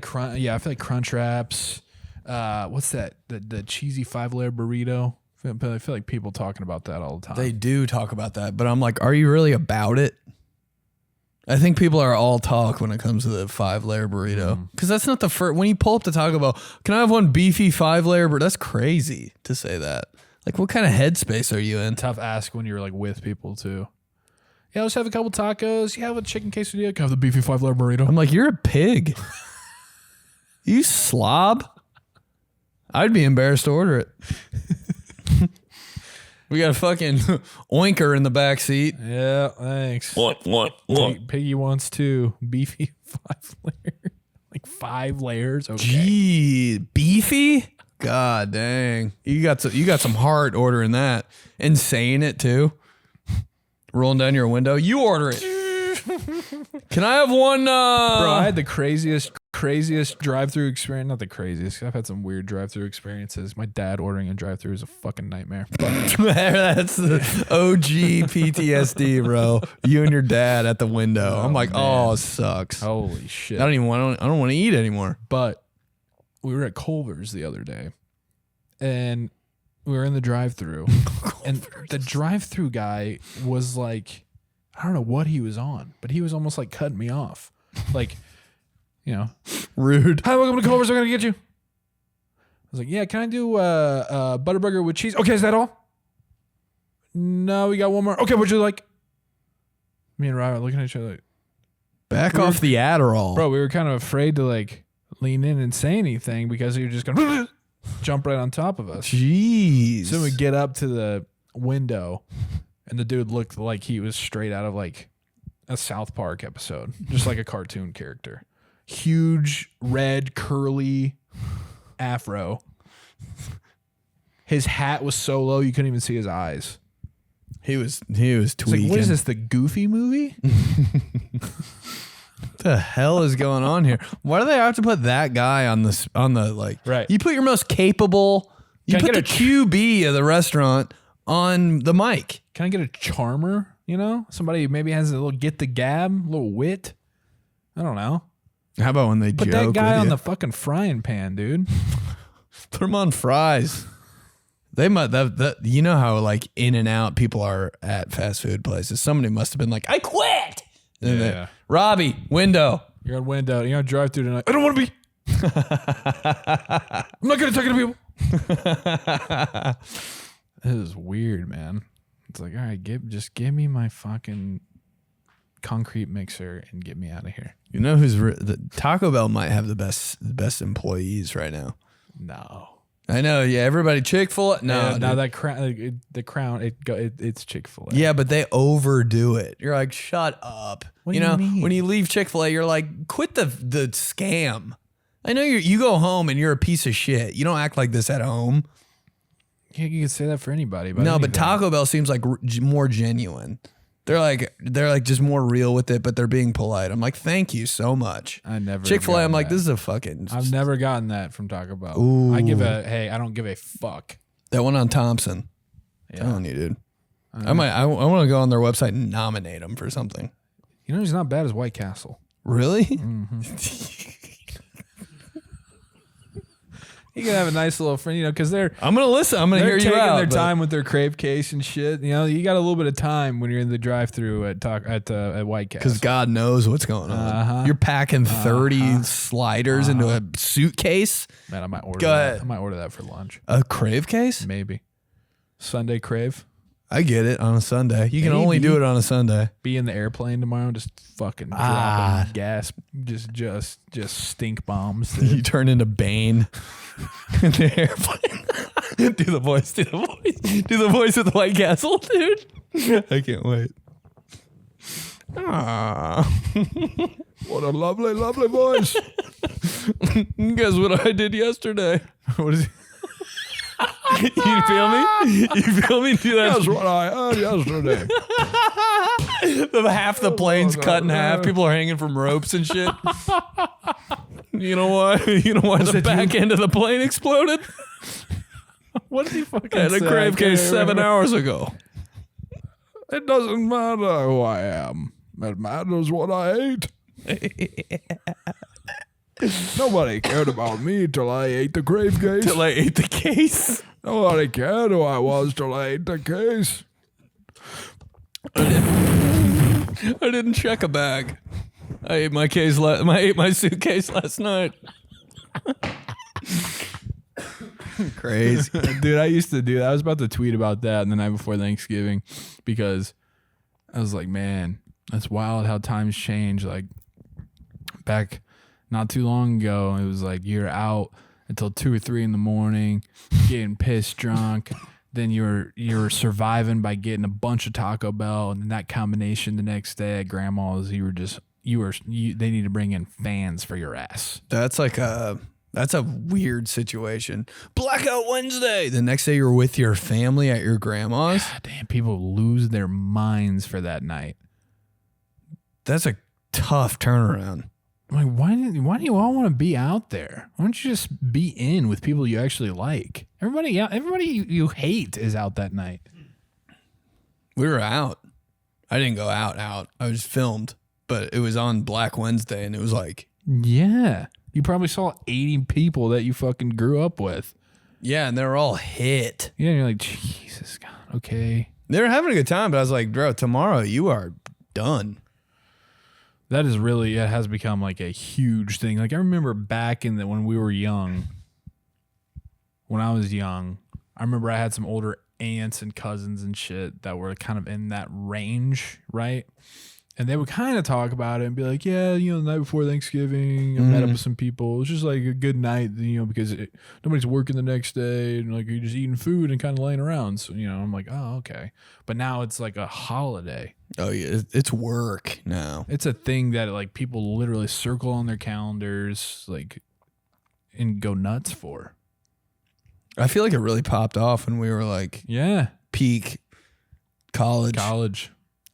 [SPEAKER 2] feel like Crunch Wraps. What's that? The cheesy 5-layer burrito. I feel like people talking about that all the time.
[SPEAKER 1] They do talk about that, but I'm like, are you really about it? I think people are all talk when it comes to the 5-layer burrito. Because that's not the first. When you pull up the Taco Bell, can I have one beefy 5-layer burrito? That's crazy to say that. Like, what kind of headspace are you in?
[SPEAKER 2] Tough ask when you're like with people too. Yeah, let's have a couple tacos. Yeah, have a chicken quesadilla. Can I have the beefy 5-layer burrito?
[SPEAKER 1] I'm like, you're a pig. You slob. I'd be embarrassed to order it. We got a fucking oinker in the back seat.
[SPEAKER 2] Yeah, thanks.
[SPEAKER 4] What?
[SPEAKER 2] Piggy wants 2 beefy 5-layer, like 5 layers. Okay.
[SPEAKER 1] Gee, beefy? God dang. You got some heart ordering that and saying it too. Rolling down your window. You order it. Can I have one?
[SPEAKER 2] Bro, I had the craziest drive-thru experience. Not the craziest. I've had some weird drive-thru experiences. My dad ordering a drive-thru is a fucking nightmare.
[SPEAKER 1] That's the OG PTSD, bro. You and your dad at the window. I'm like,
[SPEAKER 2] man.
[SPEAKER 1] it sucks.
[SPEAKER 2] Holy shit.
[SPEAKER 1] I don't want to eat anymore.
[SPEAKER 2] But we were at Culver's the other day, and we were in the drive-thru, and the drive-thru guy was like, I don't know what he was on, but he was almost like cutting me off. Like,
[SPEAKER 1] Rude.
[SPEAKER 2] hi, welcome to Culver's. I'm going to get you. I was like, yeah, can I do a Butterburger with cheese? Okay, is that all? No, we got one more. Okay, what'd you like? Me and Robert looking at each other like,
[SPEAKER 1] Back off the Adderall.
[SPEAKER 2] bro, we were kind of afraid to like lean in and say anything because he was just going to jump right on top of us.
[SPEAKER 1] Jeez.
[SPEAKER 2] So we get up to the window, and the dude looked like he was straight out of like a South Park episode, just like a cartoon character. Huge, red, curly afro. His hat was so low you couldn't even see his eyes.
[SPEAKER 1] He was
[SPEAKER 2] It's
[SPEAKER 1] tweaking.
[SPEAKER 2] like, what is this, the Goofy movie?
[SPEAKER 1] What the hell is going on here? Why do they have to put that guy on the like?
[SPEAKER 2] Right.
[SPEAKER 1] You put your most capable. You
[SPEAKER 2] Can I
[SPEAKER 1] put the
[SPEAKER 2] get
[SPEAKER 1] QB of the restaurant on the mic.
[SPEAKER 2] Can I get a charmer? Somebody who maybe has a little get the gab, a little wit. I don't know.
[SPEAKER 1] How about when they
[SPEAKER 2] Put
[SPEAKER 1] joke
[SPEAKER 2] that guy
[SPEAKER 1] with
[SPEAKER 2] on
[SPEAKER 1] you?
[SPEAKER 2] the fucking frying pan, dude.
[SPEAKER 1] Put them on fries. They might that you know how like in and out people are at fast food places. Somebody must have been like, I quit. And
[SPEAKER 2] Yeah.
[SPEAKER 1] then, Robbie, window.
[SPEAKER 2] You're on window. You're on drive through tonight. I don't want to be. I'm not good at talking to people. This is weird, man. It's like, all right, just give me my fucking concrete mixer and get me out of here.
[SPEAKER 1] You know who's the Taco Bell might have the best employees right now.
[SPEAKER 2] No.
[SPEAKER 1] I know, yeah. Everybody Chick-fil-A. No,
[SPEAKER 2] Yeah, now
[SPEAKER 1] dude.
[SPEAKER 2] that crown, the crown, it's Chick-fil-A.
[SPEAKER 1] Yeah, but they overdo it. You're like, shut up.
[SPEAKER 2] What do you mean?
[SPEAKER 1] When you leave Chick-fil-A, you're like, quit the scam. I know you go home and you're a piece of shit. You don't act like this at home.
[SPEAKER 2] Yeah, you can say that for anybody. But
[SPEAKER 1] No, but Taco Bell seems like more genuine. They're like just more real with it, but they're being polite. I'm like, thank you so much.
[SPEAKER 2] I never
[SPEAKER 1] Chick-fil-A, I'm
[SPEAKER 2] gotten
[SPEAKER 1] like,
[SPEAKER 2] that.
[SPEAKER 1] this is a fucking
[SPEAKER 2] I've never gotten that from Taco Bell.
[SPEAKER 1] Ooh.
[SPEAKER 2] I don't give a fuck.
[SPEAKER 1] that one on Thompson.
[SPEAKER 2] Yeah.
[SPEAKER 1] Telling you, dude. I want to go on their website and nominate them for something.
[SPEAKER 2] You know who's not bad as White Castle.
[SPEAKER 1] Really?
[SPEAKER 2] Mm-hmm. You can have a nice little friend, because they're
[SPEAKER 1] I'm gonna listen. I'm gonna hear you
[SPEAKER 2] taking
[SPEAKER 1] out.
[SPEAKER 2] their
[SPEAKER 1] but-
[SPEAKER 2] time with their crave case and shit. You got a little bit of time when you're in the drive-through at White Castle.
[SPEAKER 1] Because God knows what's going on.
[SPEAKER 2] Uh-huh.
[SPEAKER 1] You're packing 30 sliders into a suitcase.
[SPEAKER 2] Man, I might order
[SPEAKER 1] Go
[SPEAKER 2] that.
[SPEAKER 1] ahead.
[SPEAKER 2] I might order that for lunch.
[SPEAKER 1] A crave case?
[SPEAKER 2] Maybe. Sunday crave.
[SPEAKER 1] I get it on a Sunday. You can only do it on a Sunday.
[SPEAKER 2] Be in the airplane tomorrow, just fucking dropping gas, just stink bombs. Dude.
[SPEAKER 1] You turn into Bane in the airplane. Do the voice. Do the voice of the White Castle, dude. I can't wait.
[SPEAKER 3] What a lovely, lovely voice.
[SPEAKER 1] Guess what I did yesterday?
[SPEAKER 2] What is it?
[SPEAKER 1] You feel me? You feel me? Do that.
[SPEAKER 3] That's what I heard yesterday.
[SPEAKER 1] Half the plane's cut in half. People are hanging from ropes and shit. You know why? You know why the back end of the plane exploded?
[SPEAKER 2] What did he fucking
[SPEAKER 1] I had a
[SPEAKER 2] say?
[SPEAKER 1] crave case 7 hours ago.
[SPEAKER 3] It doesn't matter who I am. It matters what I ate. Nobody cared about me till I ate the crave case.
[SPEAKER 1] Till I ate the case.
[SPEAKER 3] Nobody cared who I was till I ate the case.
[SPEAKER 1] I didn't check a bag. I ate my case. I ate my suitcase last night. Crazy,
[SPEAKER 2] Dude, I used to do that. I was about to tweet about that the night before Thanksgiving because I was like, man, that's wild how times change. Like back not too long ago, it was like you're out until 2 or 3 in the morning, getting pissed drunk. Then you were surviving by getting a bunch of Taco Bell, and then that combination the next day at grandma's, they need to bring in fans for your ass.
[SPEAKER 1] That's a weird situation. Blackout Wednesday. The next day you're with your family at your grandma's.
[SPEAKER 2] God damn, people lose their minds for that night.
[SPEAKER 1] That's a tough turnaround.
[SPEAKER 2] I'm like, why do you all want to be out there? Why don't you just be in with people you actually like? Everybody you hate is out that night.
[SPEAKER 1] We were out. I didn't go out. I was filmed, but it was on Black Wednesday, and it was like,
[SPEAKER 2] yeah, you probably saw 80 people that you fucking grew up with.
[SPEAKER 1] yeah, and they were all hit.
[SPEAKER 2] Yeah, and you're like, Jesus God, okay.
[SPEAKER 1] They were having a good time, but I was like, bro, tomorrow you are done.
[SPEAKER 2] That is really, it has become like a huge thing. Like I remember back when we were young, when I was young, I remember I had some older aunts and cousins and shit that were kind of in that range, right? And they would kind of talk about it and be like, yeah, the night before Thanksgiving, I met up with some people. It was just like a good night, because nobody's working the next day and like you're just eating food and kind of laying around. So, I'm like, oh, okay. But now it's like a holiday.
[SPEAKER 1] Oh, yeah. It's work now.
[SPEAKER 2] It's a thing that like people literally circle on their calendars, like, and go nuts for.
[SPEAKER 1] I feel like it really popped off when we were like,
[SPEAKER 2] yeah,
[SPEAKER 1] peak college.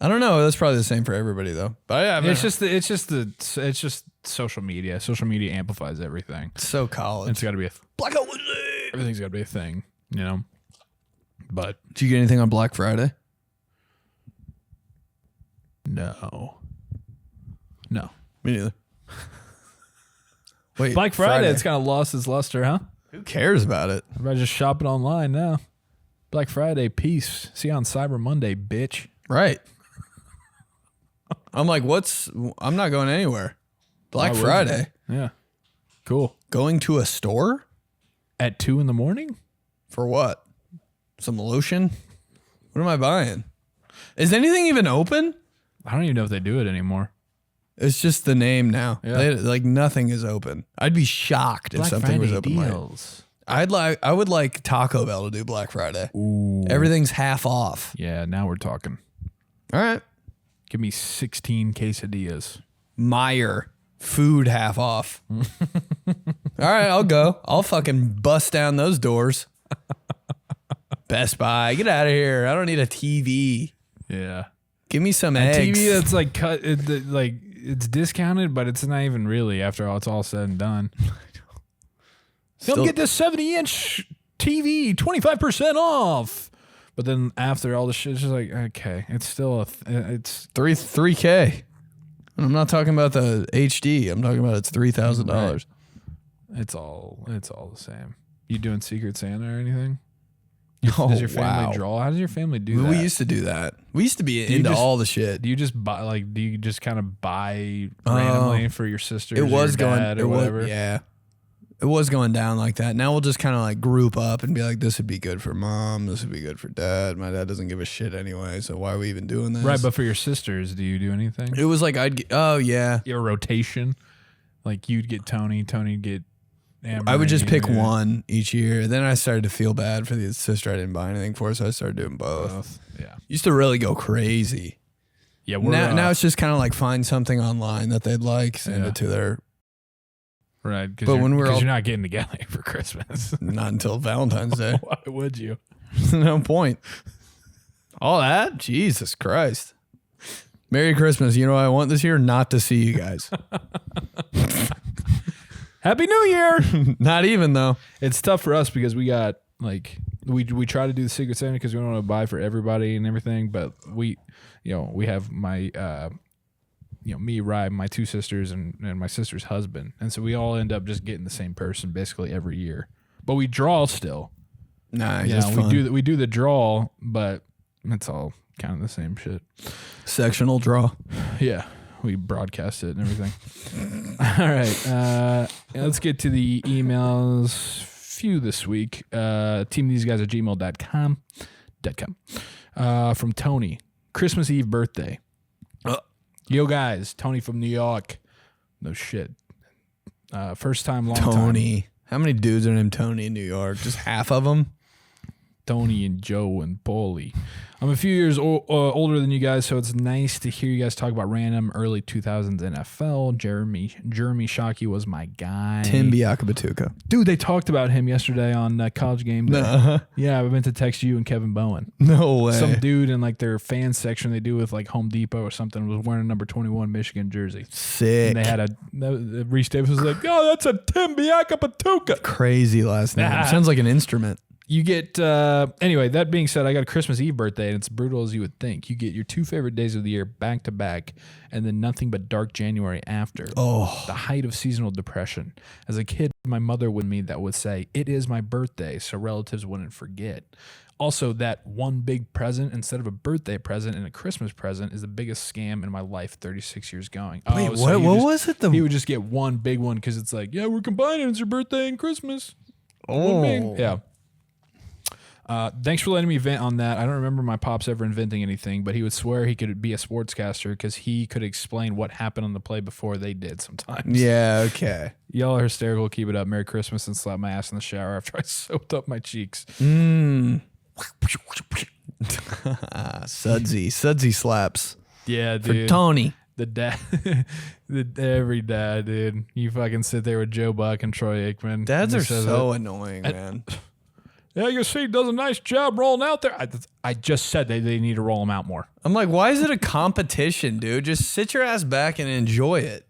[SPEAKER 1] I don't know. That's probably the same for everybody though. But yeah,
[SPEAKER 2] it's just social media. Social media amplifies everything.
[SPEAKER 1] It's so college.
[SPEAKER 2] It's got to be
[SPEAKER 1] Blackout Wednesday.
[SPEAKER 2] Everything's got to be a thing, But
[SPEAKER 1] did you get anything on Black Friday?
[SPEAKER 2] No.
[SPEAKER 1] Me neither. Wait,
[SPEAKER 2] Black Friday, it's kind of lost its luster, huh?
[SPEAKER 1] Who cares about it?
[SPEAKER 2] Everybody's just shopping online now. Black Friday, peace. See you on Cyber Monday, bitch.
[SPEAKER 1] Right. I'm like, I'm not going anywhere. Black Friday.
[SPEAKER 2] Yeah. Cool.
[SPEAKER 1] Going to a store?
[SPEAKER 2] At 2 a.m?
[SPEAKER 1] For what? Some lotion? What am I buying? Is anything even open?
[SPEAKER 2] I don't even know if they do it anymore.
[SPEAKER 1] It's just the name now.
[SPEAKER 2] Yeah.
[SPEAKER 1] Like nothing is open. I'd be shocked if something was open.
[SPEAKER 2] Deals.
[SPEAKER 1] I would like Taco Bell to do Black Friday.
[SPEAKER 2] Ooh.
[SPEAKER 1] Everything's half off.
[SPEAKER 2] Yeah, now we're talking.
[SPEAKER 1] All right.
[SPEAKER 2] Give me 16 quesadillas.
[SPEAKER 1] Meyer, food half off. All right, I'll go. I'll fucking bust down those doors. Best Buy, get out of here. I don't need a TV.
[SPEAKER 2] Yeah.
[SPEAKER 1] Give me some
[SPEAKER 2] A
[SPEAKER 1] eggs.
[SPEAKER 2] TV that's like cut, it's discounted, but it's not even really after all it's all said and done. Come get this 70-inch TV, 25% off. But then after all the shit, it's just like, okay, it's still it's
[SPEAKER 1] 3K. And I'm not talking about the HD. I'm talking about it's $3,000.
[SPEAKER 2] Right. It's all the same. You doing Secret Santa or anything? Does your family draw? How does your family do that?
[SPEAKER 1] We used to do that. We used to be into all the shit.
[SPEAKER 2] Do you just buy do you just kind of buy randomly for your sisters?
[SPEAKER 1] It was
[SPEAKER 2] or your dad or whatever?
[SPEAKER 1] Yeah. It was going down like that. Now we'll just kind of like group up and be like, this would be good for mom. This would be good for dad. My dad doesn't give a shit anyway. So why are we even doing this?
[SPEAKER 2] Right. But for your sisters, do you do anything?
[SPEAKER 1] It was like, oh yeah.
[SPEAKER 2] Your rotation. Like you'd get Tony'd get Amber.
[SPEAKER 1] I would just pick one each year. Then I started to feel bad for the sister I didn't buy anything for. So I started doing both.
[SPEAKER 2] Yeah.
[SPEAKER 1] Used to really go crazy.
[SPEAKER 2] Yeah.
[SPEAKER 1] Now it's just kind of like find something online that they'd like, send it to their.
[SPEAKER 2] Right,
[SPEAKER 1] but when we're all,
[SPEAKER 2] you're not getting together for Christmas.
[SPEAKER 1] Not until Valentine's Day.
[SPEAKER 2] Why would you?
[SPEAKER 1] No point. All that? Jesus Christ. Merry Christmas. You know what I want this year? Not to see you guys.
[SPEAKER 2] Happy New Year.
[SPEAKER 1] Not even though.
[SPEAKER 3] It's tough for us because we got like we try to do the Secret Santa because we don't want to buy for everybody and everything, but we have my me, Rye, my two sisters, and my sister's husband. And so we all end up just getting the same person basically every year. But we draw still.
[SPEAKER 1] Nice.
[SPEAKER 3] We do the draw, but it's all kind of the same shit.
[SPEAKER 1] Sectional draw.
[SPEAKER 3] Yeah. We broadcast it and everything. All right. Let's get to the emails. Few this week. teamtheseguys@gmail.com. From Tony. Christmas Eve birthday. Yo, guys. Tony from New York. No shit. First time, long time.
[SPEAKER 1] Tony. How many dudes are named Tony in New York? Just half of them?
[SPEAKER 3] Tony and Joe and Paulie. I'm a few years older than you guys, so it's nice to hear you guys talk about random early 2000s NFL. Jeremy Shockey was my guy.
[SPEAKER 1] 𝗕𝗘𝗡𝗡𝗚𝗏.
[SPEAKER 3] Dude, they talked about him yesterday on College Game Day. Yeah, I meant to text you and Kevin Bowen.
[SPEAKER 1] No way.
[SPEAKER 3] Some dude in like their fan section they do with like Home Depot or something was wearing a number 21 Michigan jersey.
[SPEAKER 1] Sick.
[SPEAKER 3] And they had Reese Davis was like, oh, that's a 𝗕𝗘𝗡𝗡𝗏.
[SPEAKER 1] Crazy last name. Sounds like an instrument.
[SPEAKER 3] You get, anyway, that being said, I got a Christmas Eve birthday, and it's brutal as you would think. You get your two favorite days of the year back to back, and then nothing but dark January after.
[SPEAKER 1] Oh.
[SPEAKER 3] The height of seasonal depression. As a kid, my mother would say, it is my birthday, so relatives wouldn't forget. Also, that one big present instead of a birthday present and a Christmas present is the biggest scam in my life, 36 years going.
[SPEAKER 1] Wait, what was it?
[SPEAKER 3] He would just get one big one because it's like, yeah, we're combining. It's your birthday and Christmas.
[SPEAKER 1] Oh.
[SPEAKER 3] Yeah. Thanks for letting me vent on that. I don't remember my pops ever inventing anything, but he would swear he could be a sportscaster because he could explain what happened on the play before they did sometimes.
[SPEAKER 1] Yeah, okay.
[SPEAKER 3] Y'all are hysterical. Keep it up. Merry Christmas, and slap my ass in the shower after I soaked up my cheeks.
[SPEAKER 1] Sudsy slaps.
[SPEAKER 3] Yeah, dude.
[SPEAKER 1] For Tony.
[SPEAKER 3] The dad, every dad, dude. You fucking sit there with Joe Buck and Troy Aikman.
[SPEAKER 1] Dads are so annoying, man.
[SPEAKER 3] Yeah, you see, does a nice job rolling out there. I just said they need to roll them out more.
[SPEAKER 1] I'm like, why is it a competition, dude? Just sit your ass back and enjoy it.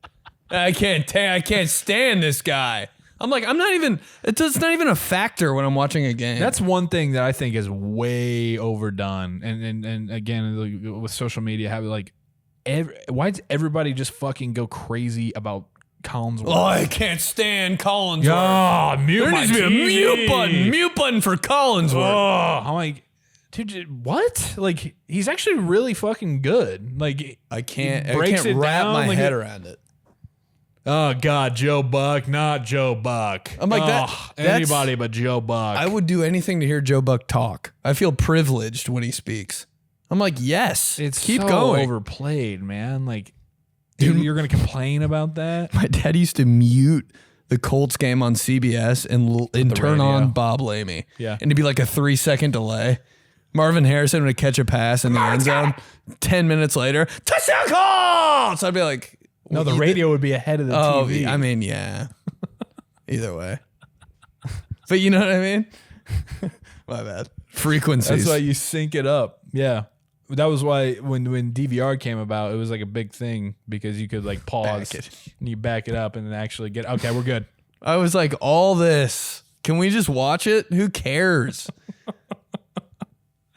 [SPEAKER 1] I can't stand this guy. I'm like, it's not even a factor when I'm watching a game.
[SPEAKER 3] That's one thing that I think is way overdone. And again, with social media, have like, why does everybody just fucking go crazy about Collinsworth?
[SPEAKER 1] Oh, I can't stand Collinsworth.
[SPEAKER 3] Oh,
[SPEAKER 1] there needs to be a mute button for Collinsworth.
[SPEAKER 3] Oh, I'm like, dude, what? Like, he's actually really fucking good. Like,
[SPEAKER 1] I can't wrap my head around it.
[SPEAKER 3] Oh God, Joe Buck, not Joe Buck.
[SPEAKER 1] I'm like
[SPEAKER 3] anybody but Joe Buck.
[SPEAKER 1] I would do anything to hear Joe Buck talk. I feel privileged when he speaks. I'm like, yes, keep
[SPEAKER 3] so
[SPEAKER 1] going.
[SPEAKER 3] Overplayed, man. Like, dude, you're gonna complain about that?
[SPEAKER 1] My dad used to mute the Colts game on CBS and turn on Bob Lamey.
[SPEAKER 3] Yeah,
[SPEAKER 1] and it'd be like a 3-second delay. Marvin Harrison would catch a pass in the end zone. 10 minutes later, touchdown call! So I'd be like,
[SPEAKER 3] no, the radio would be ahead of the TV.
[SPEAKER 1] I mean, yeah. Either way. But you know what I mean? My bad. Frequencies.
[SPEAKER 3] That's why you sync it up. Yeah. That was why when DVR came about, it was like a big thing because you could like pause and you back it up and then actually get, okay, we're good.
[SPEAKER 1] I was like, all this, can we just watch it? Who cares?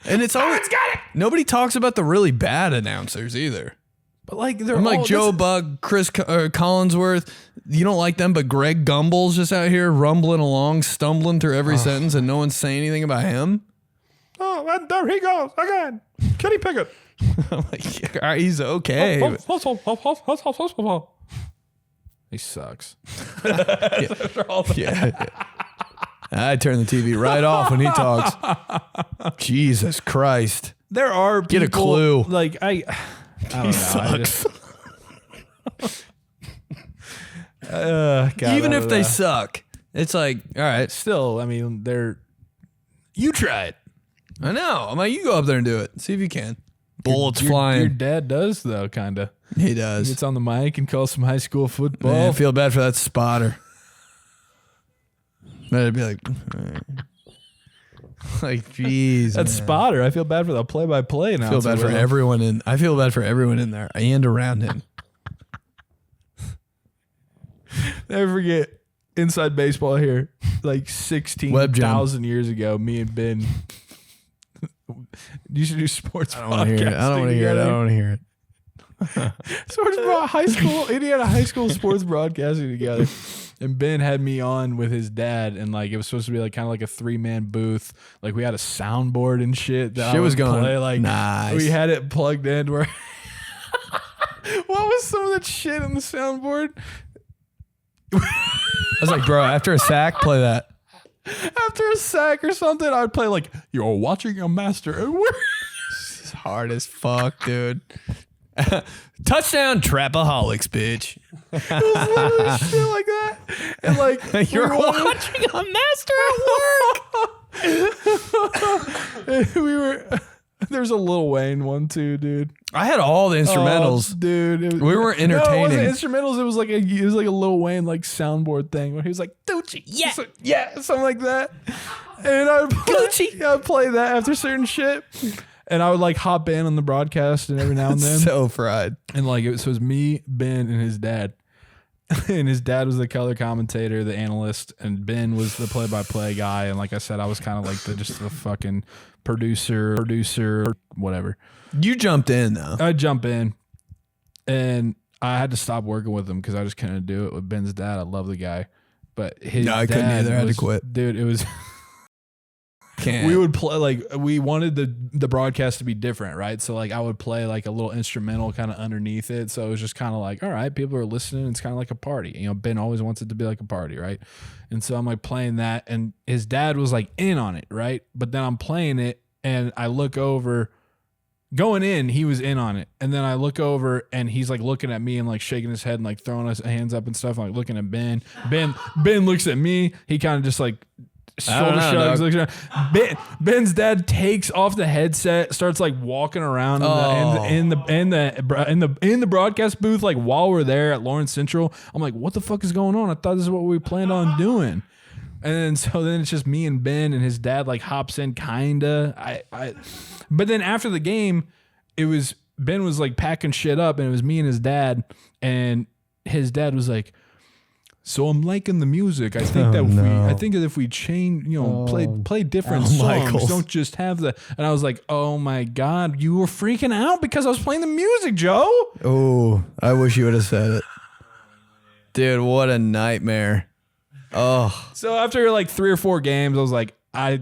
[SPEAKER 1] And it's always got it. Nobody talks about the really bad announcers either.
[SPEAKER 3] But like,
[SPEAKER 1] I'm like Joe Buck, Chris Collinsworth. You don't like them, but Greg Gumbel's just out here rumbling along, stumbling through every sentence, and no one's saying anything about him.
[SPEAKER 3] Oh, and there he goes again, Kenny Pickett.
[SPEAKER 1] I'm like, he's okay.
[SPEAKER 3] He sucks.
[SPEAKER 1] Yeah. I turn the TV right off when he talks. Jesus Christ.
[SPEAKER 3] There are people,
[SPEAKER 1] Get a clue.
[SPEAKER 3] Like I don't know.
[SPEAKER 1] Sucks.
[SPEAKER 3] God,
[SPEAKER 1] Even if they suck, it's like, all right.
[SPEAKER 3] still, I mean, you try it.
[SPEAKER 1] I know. I'm like, you go up there and do it. See if you can. Bullets flying.
[SPEAKER 3] Your dad does though, kind of.
[SPEAKER 1] He
[SPEAKER 3] He
[SPEAKER 1] does.
[SPEAKER 3] gets on the mic and calls some high school football.
[SPEAKER 1] Man, I feel bad for that spotter. That'd be like, jeez.
[SPEAKER 3] That
[SPEAKER 1] man.
[SPEAKER 3] spotter. I feel bad for the play-by-play now.
[SPEAKER 1] I feel bad for everyone in. I feel bad for everyone in there and around him.
[SPEAKER 3] Never forget inside baseball here, like 16,000 years ago. Me and Ben used to do sports.
[SPEAKER 1] I don't want to hear it. I don't want to hear it. I don't want to hear it.
[SPEAKER 3] High school, Indiana high school sports broadcasting together. And Ben had me on with his dad, and like it was supposed to be like kind of like a 3-man booth. Like we had a soundboard and shit. That
[SPEAKER 1] Shit was going
[SPEAKER 3] play. Like
[SPEAKER 1] nice.
[SPEAKER 3] we had it plugged in. Where what was some of that shit on the soundboard?
[SPEAKER 1] I was like, bro, after a sack, play that.
[SPEAKER 3] After a sack or something, I'd play like you're watching a master at work.
[SPEAKER 1] It's hard as fuck, dude. Touchdown, trapaholics, bitch.
[SPEAKER 3] It was literally shit like that. And like
[SPEAKER 1] You're watching a master at work.
[SPEAKER 3] we were. There's a Lil Wayne one too, dude.
[SPEAKER 1] I had all the instrumentals.
[SPEAKER 3] Oh, dude.
[SPEAKER 1] We were entertaining.
[SPEAKER 3] No, it wasn't instrumentals. It was like a Lil Wayne like soundboard thing where he was like Gucci, yeah, something like that. And I'd play that after certain shit. And I would like hop in on the broadcast and every now and then.
[SPEAKER 1] So fried.
[SPEAKER 3] And like it was me, Ben, and his dad. And his dad was the color commentator, the analyst, and Ben was the play-by-play guy. And like I said, I was kind of like the fucking producer, whatever.
[SPEAKER 1] You jumped in though.
[SPEAKER 3] I jump in, and I had to stop working with him because I just couldn't do it with Ben's dad. I love the guy, but his
[SPEAKER 1] I couldn't
[SPEAKER 3] dad
[SPEAKER 1] either. I had to
[SPEAKER 3] was-
[SPEAKER 1] quit.
[SPEAKER 3] Dude, it was.
[SPEAKER 1] Can't.
[SPEAKER 3] We would play like we wanted the broadcast to be different, right? So like I would play like a little instrumental kind of underneath it. So it was just kind of like, all right, people are listening. It's kind of like a party. You know, Ben always wants it to be like a party, right? And so I'm like playing that, and his dad was like in on it, right? But then I'm playing it, and I look over. Going in, he was in on it, and then I look over, and he's like looking at me and like shaking his head and like throwing his hands up and stuff, like looking at Ben. Ben looks at me. He kind of just like. Shoulder shrugs. Ben's dad takes off the headset, starts like walking around in the broadcast booth, like while we're there at Lawrence Central. I'm like, what the fuck is going on? I thought this is what we planned on doing. And then it's just me and Ben, and his dad like hops in kinda. But then after the game, it was Ben was like packing shit up, and it was me and his dad, and his dad was like, so I'm liking the music. I think that if we change, play different songs,
[SPEAKER 1] Michaels.
[SPEAKER 3] don't just have the. And I was like, oh my God, you were freaking out because I was playing the music, Joe.
[SPEAKER 1] Oh, I wish you would have said it. Dude, what a nightmare. Oh.
[SPEAKER 3] So after like 3 or 4 games, I was like, I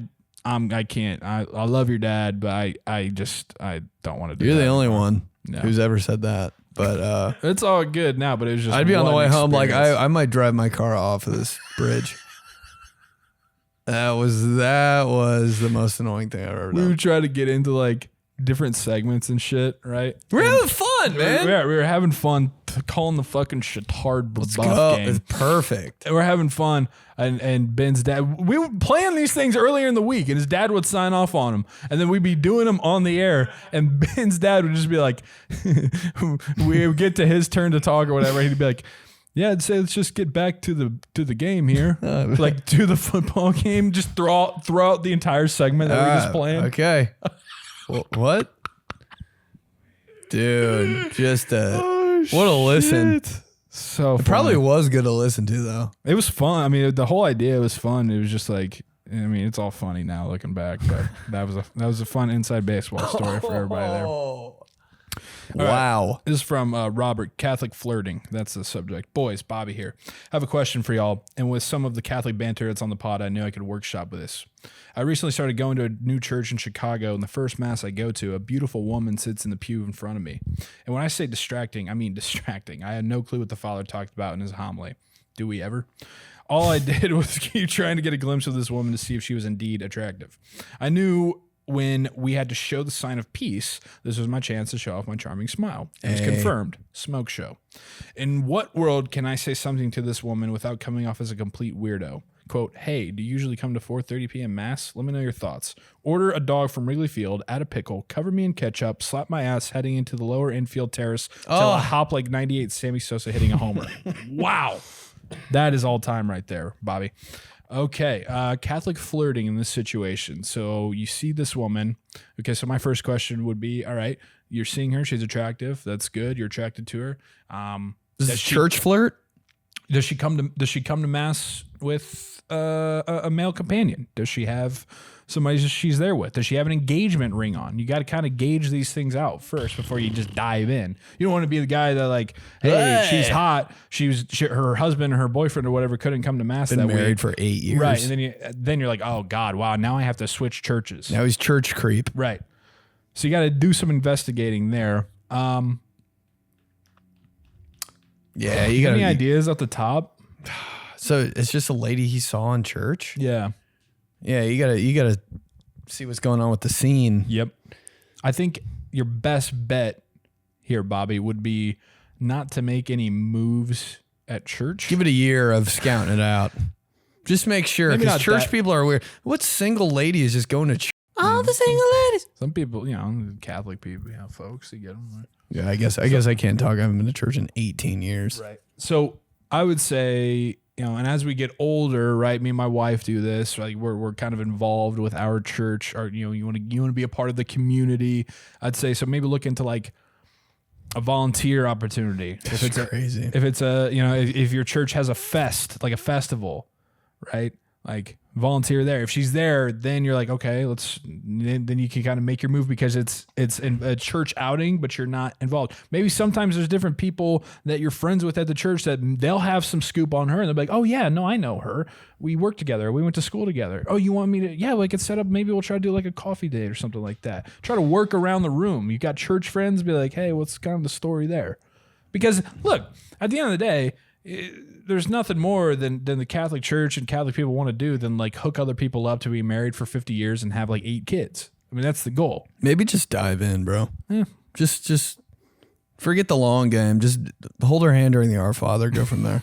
[SPEAKER 3] can't. I love your dad, but I don't want to do
[SPEAKER 1] You're
[SPEAKER 3] that
[SPEAKER 1] the only
[SPEAKER 3] anymore.
[SPEAKER 1] one
[SPEAKER 3] No.
[SPEAKER 1] who's ever said that. But
[SPEAKER 3] It's all good now, but it was just.
[SPEAKER 1] I'd be on the
[SPEAKER 3] one
[SPEAKER 1] way home like
[SPEAKER 3] experience.
[SPEAKER 1] I might drive my car off of this bridge. That was the most annoying thing I've ever
[SPEAKER 3] We
[SPEAKER 1] done.
[SPEAKER 3] would try to get into like different segments and shit, right?
[SPEAKER 1] We're having fun, man.
[SPEAKER 3] We were having fun calling the fucking 𝗕𝗏𝗧𝗏
[SPEAKER 1] Let's
[SPEAKER 3] buff
[SPEAKER 1] go.
[SPEAKER 3] game.
[SPEAKER 1] It's perfect.
[SPEAKER 3] We're having fun, and Ben's dad. We would plan these things earlier in the week, and his dad would sign off on them, and then we'd be doing them on the air, and Ben's dad would just be like, we would get to his turn to talk or whatever. He'd be like, "Yeah, I'd say let's just get back to the game here, like to the football game. Just throw out the entire segment that we just planned."
[SPEAKER 1] Okay. What? Dude, just what a listen.
[SPEAKER 3] So
[SPEAKER 1] It probably was good to listen to though.
[SPEAKER 3] it was fun. I mean, the whole idea was fun. It was just like, I mean, it's all funny now looking back, but that was a fun inside baseball story for everybody there.
[SPEAKER 1] Wow.
[SPEAKER 3] This is from Robert, Catholic flirting. That's the subject. Boys, Bobby here. I have a question for y'all. And with some of the Catholic banter that's on the pod, I knew I could workshop with this. I recently started going to a new church in Chicago, and the first mass I go to, a beautiful woman sits in the pew in front of me. And when I say distracting, I mean distracting. I had no clue what the father talked about in his homily. Do we ever? All I did was keep trying to get a glimpse of this woman to see if she was indeed attractive. I knew when we had to show the sign of peace, this was my chance to show off my charming smile. It was confirmed. Smoke show. In what world can I say something to this woman without coming off as a complete weirdo? Quote, hey, do you usually come to 4:30 p.m. mass? Let me know your thoughts. Order a dog from Wrigley Field, add a pickle, cover me in ketchup, slap my ass heading into the lower infield terrace till I hop like 98 Sammy Sosa hitting a homer. Wow. That is all time right there, Bobby. Okay, Catholic flirting in this situation. So you see this woman. Okay, so my first question would be, all right, you're seeing her. She's attractive. That's good. You're attracted to her.
[SPEAKER 1] Is this church flirt?
[SPEAKER 3] Does she come to mass with a male companion? Does she have somebody she's there with? Does she have an engagement ring on? You got to kind of gauge these things out first before you just dive in. You don't want to be the guy that like, hey, she's hot. Her husband or her boyfriend or whatever couldn't come to mass.
[SPEAKER 1] Been
[SPEAKER 3] that
[SPEAKER 1] married
[SPEAKER 3] week.
[SPEAKER 1] for 8 years,
[SPEAKER 3] right? And then you're like, oh God, wow, now I have to switch churches.
[SPEAKER 1] Now he's church creep,
[SPEAKER 3] right? So you got to do some investigating there.
[SPEAKER 1] Yeah, you got
[SPEAKER 3] any ideas at the top?
[SPEAKER 1] So it's just a lady he saw in church.
[SPEAKER 3] Yeah.
[SPEAKER 1] Yeah, you gotta see what's going on with the scene.
[SPEAKER 3] Yep. I think your best bet here, Bobby, would be not to make any moves at church.
[SPEAKER 1] Give it a year of scouting it out. Just make sure, because church people are weird. What single lady is just going to church? All the single ladies.
[SPEAKER 3] Some people, Catholic people, folks, you get them. Right?
[SPEAKER 1] Yeah, I guess I can't talk. I haven't been to church in 18 years.
[SPEAKER 3] Right. So I would say, and as we get older, right, me and my wife do this, like we're kind of involved with our church, or you want to be a part of the community. I'd say so. Maybe look into like a volunteer opportunity.
[SPEAKER 1] If it's crazy.
[SPEAKER 3] If it's if your church has a fest, like a festival, right? Like volunteer there. If she's there, then you're like, okay, then you can kind of make your move because it's in a church outing, but you're not involved. Maybe sometimes there's different people that you're friends with at the church that they'll have some scoop on her and they'll be like, oh yeah, no, I know her. We work together. We went to school together. Oh, you want me to? Yeah, we could set up. Maybe we'll try to do like a coffee date or something like that. Try to work around the room. You got church friends, be like, hey, what's kind of the story there? Because look, at the end of the day, there's nothing more than the Catholic Church and Catholic people want to do than like hook other people up to be married for 50 years and have like 8 kids. I mean, that's the goal.
[SPEAKER 1] Maybe just dive in, bro.
[SPEAKER 3] Yeah.
[SPEAKER 1] Just forget the long game. Just hold her hand during the Our Father. Go from there.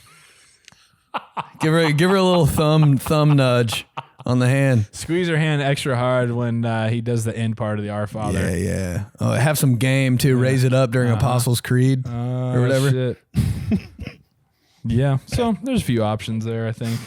[SPEAKER 1] give her a little thumb nudge on the hand.
[SPEAKER 3] Squeeze her hand extra hard when he does the end part of the Our Father.
[SPEAKER 1] Yeah. Oh, have some game too. Yeah. Raise it up during Apostles' Creed or whatever.
[SPEAKER 3] Shit. Yeah, so there's a few options there, I think.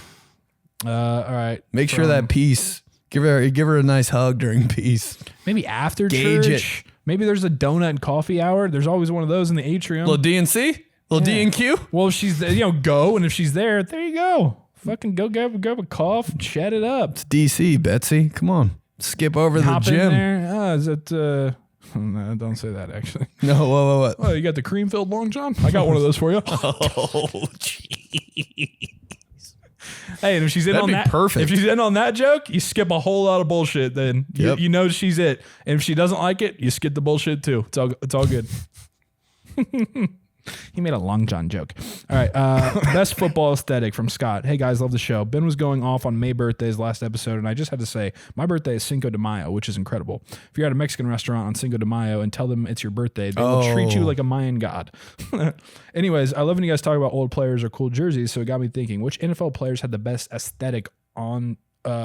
[SPEAKER 3] All right.
[SPEAKER 1] Make sure that peace. Give her a nice hug during peace.
[SPEAKER 3] Maybe after
[SPEAKER 1] Gauge
[SPEAKER 3] church. Maybe there's a donut and coffee hour. There's always one of those in the atrium.
[SPEAKER 1] Little DNC? Little DNQ?
[SPEAKER 3] Well, if she's there, go, and if she's there you go. Fucking go grab a cough and chat it up.
[SPEAKER 1] It's DC, Betsy. Come on. Skip over the gym.
[SPEAKER 3] In there. Oh, is it no, don't say that, actually.
[SPEAKER 1] No, what?
[SPEAKER 3] Oh, you got the cream-filled Long John? I got one of those for you.
[SPEAKER 1] Oh, jeez.
[SPEAKER 3] Hey, and if she's in on that,
[SPEAKER 1] perfect.
[SPEAKER 3] If she's in on that joke, you skip a whole lot of bullshit. Then you know she's it. And if she doesn't like it, you skip the bullshit too. It's all good. He made a Long John joke. All right. Best football aesthetic from Scott. Hey guys, love the show. Ben was going off on May birthdays last episode, and I just had to say my birthday is Cinco de Mayo, which is incredible. If you're at a Mexican restaurant on Cinco de Mayo and tell them it's your birthday, they will treat you like a Mayan god. Anyways, I love when you guys talk about old players or cool jerseys, so it got me thinking, which NFL players had the best aesthetic on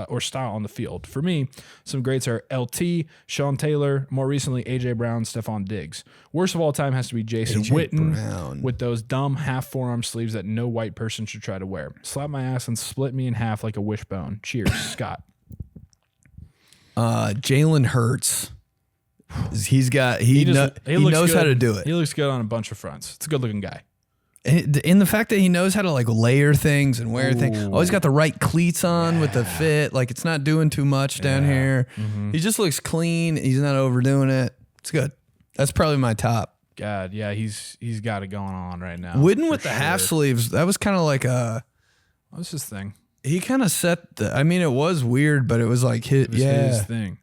[SPEAKER 3] or style on the field? For me, some greats are LT, Sean Taylor, more recently AJ Brown, Stephon Diggs. Worst of all time has to be Jason Witten with those dumb half forearm sleeves that no white person should try to wear. Slap my ass and split me in half like a wishbone. Cheers, Scott.
[SPEAKER 1] Jalen Hurts. He knows how to do it.
[SPEAKER 3] He looks good on a bunch of fronts. It's a good looking guy.
[SPEAKER 1] In the fact that he knows how to like layer things and wear things. Always got the right cleats on with the fit. Like it's not doing too much down here. Mm-hmm. He just looks clean. He's not overdoing it. It's good. That's probably my top.
[SPEAKER 2] God, yeah, he's got it going on right now.
[SPEAKER 1] Wooden with the half sleeves. That was kind of like a.
[SPEAKER 2] What's his thing?
[SPEAKER 1] He kind of set the. I mean, it was weird, but it was like
[SPEAKER 2] His thing.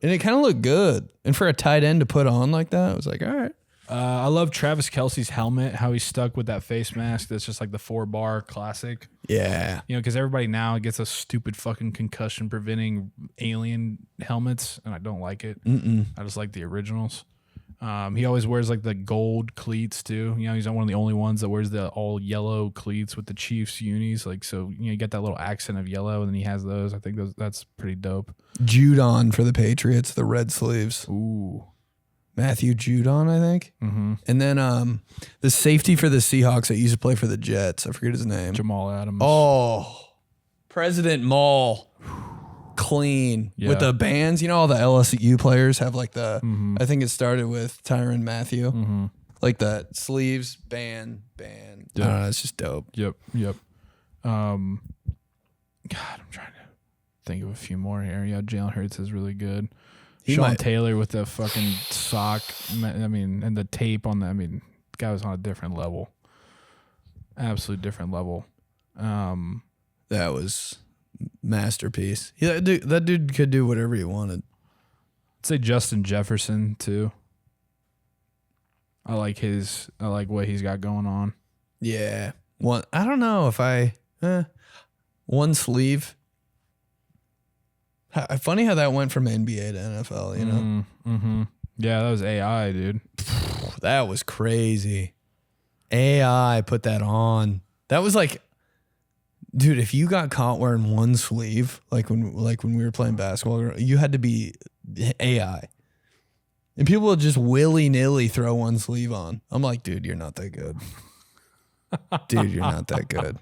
[SPEAKER 1] And it kind of looked good. And for a tight end to put on like that, it was like, all right.
[SPEAKER 2] I love Travis Kelce's helmet, how he's stuck with that face mask that's just like the 4-bar classic.
[SPEAKER 1] Yeah.
[SPEAKER 2] You know, because everybody now gets those stupid fucking concussion-preventing alien helmets, and I don't like it. I just like the originals. He always wears like the gold cleats too. You know, he's not one of the only ones that wears the all yellow cleats with the Chiefs unis. Like, so you know, you get that little accent of yellow, and then he has those. I think that's pretty dope.
[SPEAKER 1] Judon for the Patriots, the red sleeves.
[SPEAKER 2] Ooh.
[SPEAKER 1] Matthew Judon, I think. And then the safety for the Seahawks that used to play for the Jets. I forget his name.
[SPEAKER 2] Jamal Adams.
[SPEAKER 1] Oh, President Mall. Clean.
[SPEAKER 2] Yeah.
[SPEAKER 1] With the bands. You know, all the LSU players have like the, I think it started with Tyrann Mathieu. Like the sleeves, band.
[SPEAKER 2] Yep.
[SPEAKER 1] I don't know, it's just dope.
[SPEAKER 2] Yep. God, I'm trying to think of a few more here. Yeah, Jalen Hurts is really good. Sean Taylor with the fucking sock, I mean, and the tape on the, I mean, the guy was on a different level. Absolute different level.
[SPEAKER 1] That was masterpiece. Yeah, that dude could do whatever he wanted.
[SPEAKER 2] I'd say Justin Jefferson too. I like what he's got going on.
[SPEAKER 1] Yeah. I don't know if one sleeve. Funny how that went from NBA to NFL, you know?
[SPEAKER 2] Yeah, that was AI, dude.
[SPEAKER 1] That was crazy. AI put that on. That was like, dude, if you got caught wearing one sleeve, like when we were playing basketball, you had to be AI. And people would just willy-nilly throw one sleeve on. I'm like, dude, you're not that good. Dude, you're not that good.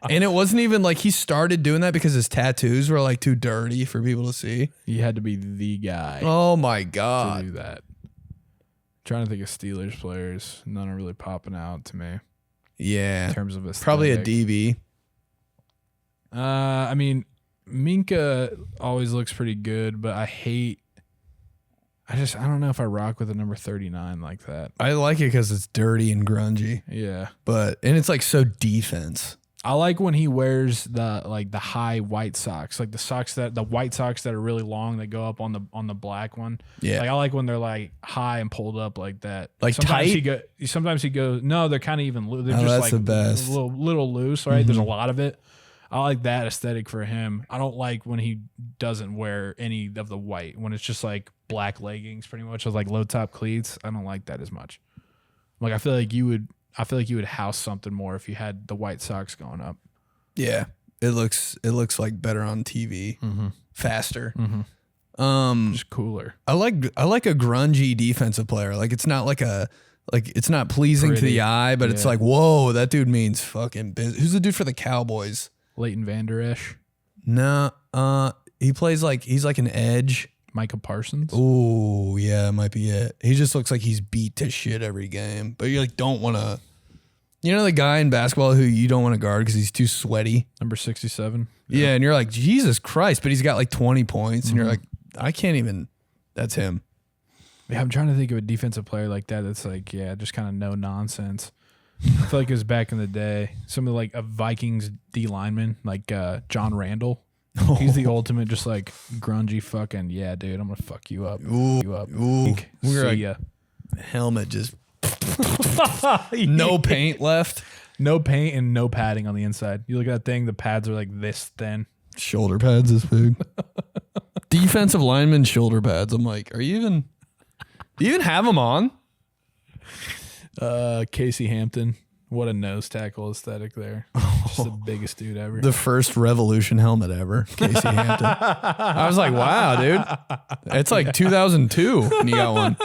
[SPEAKER 1] And it wasn't even like he started doing that because his tattoos were like too dirty for people to see.
[SPEAKER 2] You had to be the guy.
[SPEAKER 1] Oh my God.
[SPEAKER 2] To do that. Trying to think of Steelers players. None are really popping out to me.
[SPEAKER 1] Yeah.
[SPEAKER 2] In terms of aesthetic.
[SPEAKER 1] Probably a DB.
[SPEAKER 2] I mean, Minka always looks pretty good, but I don't know if I rock with a number 39 like that.
[SPEAKER 1] I like it because it's dirty and grungy.
[SPEAKER 2] Yeah.
[SPEAKER 1] And it's like so defense.
[SPEAKER 2] I like when he wears the high white socks, like the white socks that are really long that go up on the black one.
[SPEAKER 1] Yeah.
[SPEAKER 2] Like I like when they're like high and pulled up like that.
[SPEAKER 1] Like
[SPEAKER 2] sometimes
[SPEAKER 1] tight?
[SPEAKER 2] Sometimes he goes, no, they're kind of even loose. They're just
[SPEAKER 1] that's
[SPEAKER 2] like
[SPEAKER 1] the best.
[SPEAKER 2] a little loose, right? There's a lot of it. I like that aesthetic for him. I don't like when he doesn't wear any of the white, when it's just like black leggings pretty much with like low top cleats. I don't like that as much. Like I feel like you would house something more if you had the white socks going up.
[SPEAKER 1] Yeah. It looks like better on TV. Faster.
[SPEAKER 2] Just cooler.
[SPEAKER 1] I like a grungy defensive player. Like it's not it's not pleasing to the eye, but it's like, whoa, that dude means fucking business. Who's the dude for the Cowboys?
[SPEAKER 2] Leighton Vander Esch.
[SPEAKER 1] No, he plays like he's like an edge.
[SPEAKER 2] Micah Parsons.
[SPEAKER 1] Oh yeah, might be it. He just looks like he's beat to shit every game, but you like don't want to. You know the guy in basketball who you don't want to guard because he's too sweaty.
[SPEAKER 2] Number 67.
[SPEAKER 1] Yeah, and you're like, Jesus Christ, but he's got like 20 points, and you're like, I can't even. That's him.
[SPEAKER 2] Yeah, I'm trying to think of a defensive player like that that's like, yeah, just kind of no nonsense. I feel like it was back in the day. Some of like a Vikings D lineman, like John Randall. He's the ultimate, just like grungy fucking, yeah, dude, I'm going to fuck you up.
[SPEAKER 1] Ooh.
[SPEAKER 2] See
[SPEAKER 1] Like,
[SPEAKER 2] ya.
[SPEAKER 1] helmet just. No paint left.
[SPEAKER 2] No paint and no padding on the inside. You look at that thing, the pads are like this thin.
[SPEAKER 1] Shoulder pads this big. Defensive lineman shoulder pads. I'm like, do you even have them on?
[SPEAKER 2] Casey Hampton. What a nose tackle aesthetic there. Just the biggest dude ever.
[SPEAKER 1] The first Revolution helmet ever, Casey Hampton. I was like, wow, dude. It's like 2002 and you got one.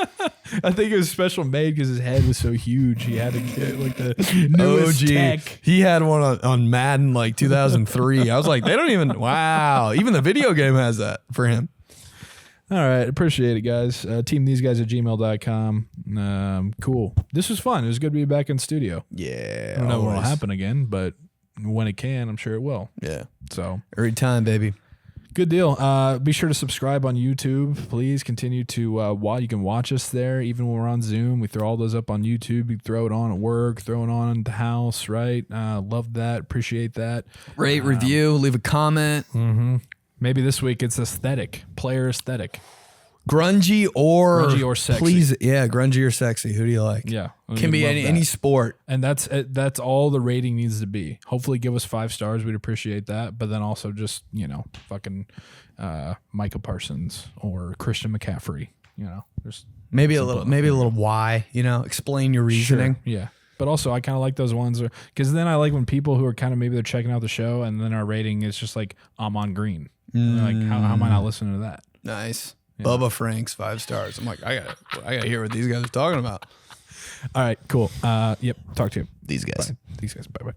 [SPEAKER 2] I think it was special made because his head was so huge. He had to get like the newest tech.
[SPEAKER 1] He had one on Madden like 2003. I was like, they don't even, wow. Even the video game has that for him.
[SPEAKER 2] All right. Appreciate it, guys. teamtheseguys@gmail.com. Cool. This was fun. It was good to be back in studio.
[SPEAKER 1] Yeah.
[SPEAKER 2] I don't know when it'll happen again, but when it can, I'm sure it will.
[SPEAKER 1] Yeah.
[SPEAKER 2] So
[SPEAKER 1] every time, baby.
[SPEAKER 2] Good deal. Be sure to subscribe on YouTube. Please continue to watch. You can watch us there even when we're on Zoom. We throw all those up on YouTube. You throw it on at work, throw it on at the house, right? Love that. Appreciate that.
[SPEAKER 1] Rate, review, leave a comment.
[SPEAKER 2] Mm-hmm. Maybe this week it's aesthetic, player aesthetic.
[SPEAKER 1] Grungy or
[SPEAKER 2] sexy.
[SPEAKER 1] Please, yeah, grungy or sexy. Who do you like?
[SPEAKER 2] Yeah.
[SPEAKER 1] Can be any sport.
[SPEAKER 2] And that's all the rating needs to be. Hopefully give us 5 stars. We'd appreciate that. But then also just, fucking Micah Parsons or Christian McCaffrey. There's
[SPEAKER 1] maybe a little why, explain your reasoning.
[SPEAKER 2] Sure, yeah. But also I kind of like those ones because then I like when people who are kind of maybe they're checking out the show and then our rating is just like I'm on green. Like how am I not listening to that?
[SPEAKER 1] Nice. Yeah. Bubba Franks 5 stars. I'm like, I gotta hear what these guys are talking about.
[SPEAKER 2] All right, cool. Yep. Talk to you.
[SPEAKER 1] These guys.
[SPEAKER 2] Bye. These guys. Bye.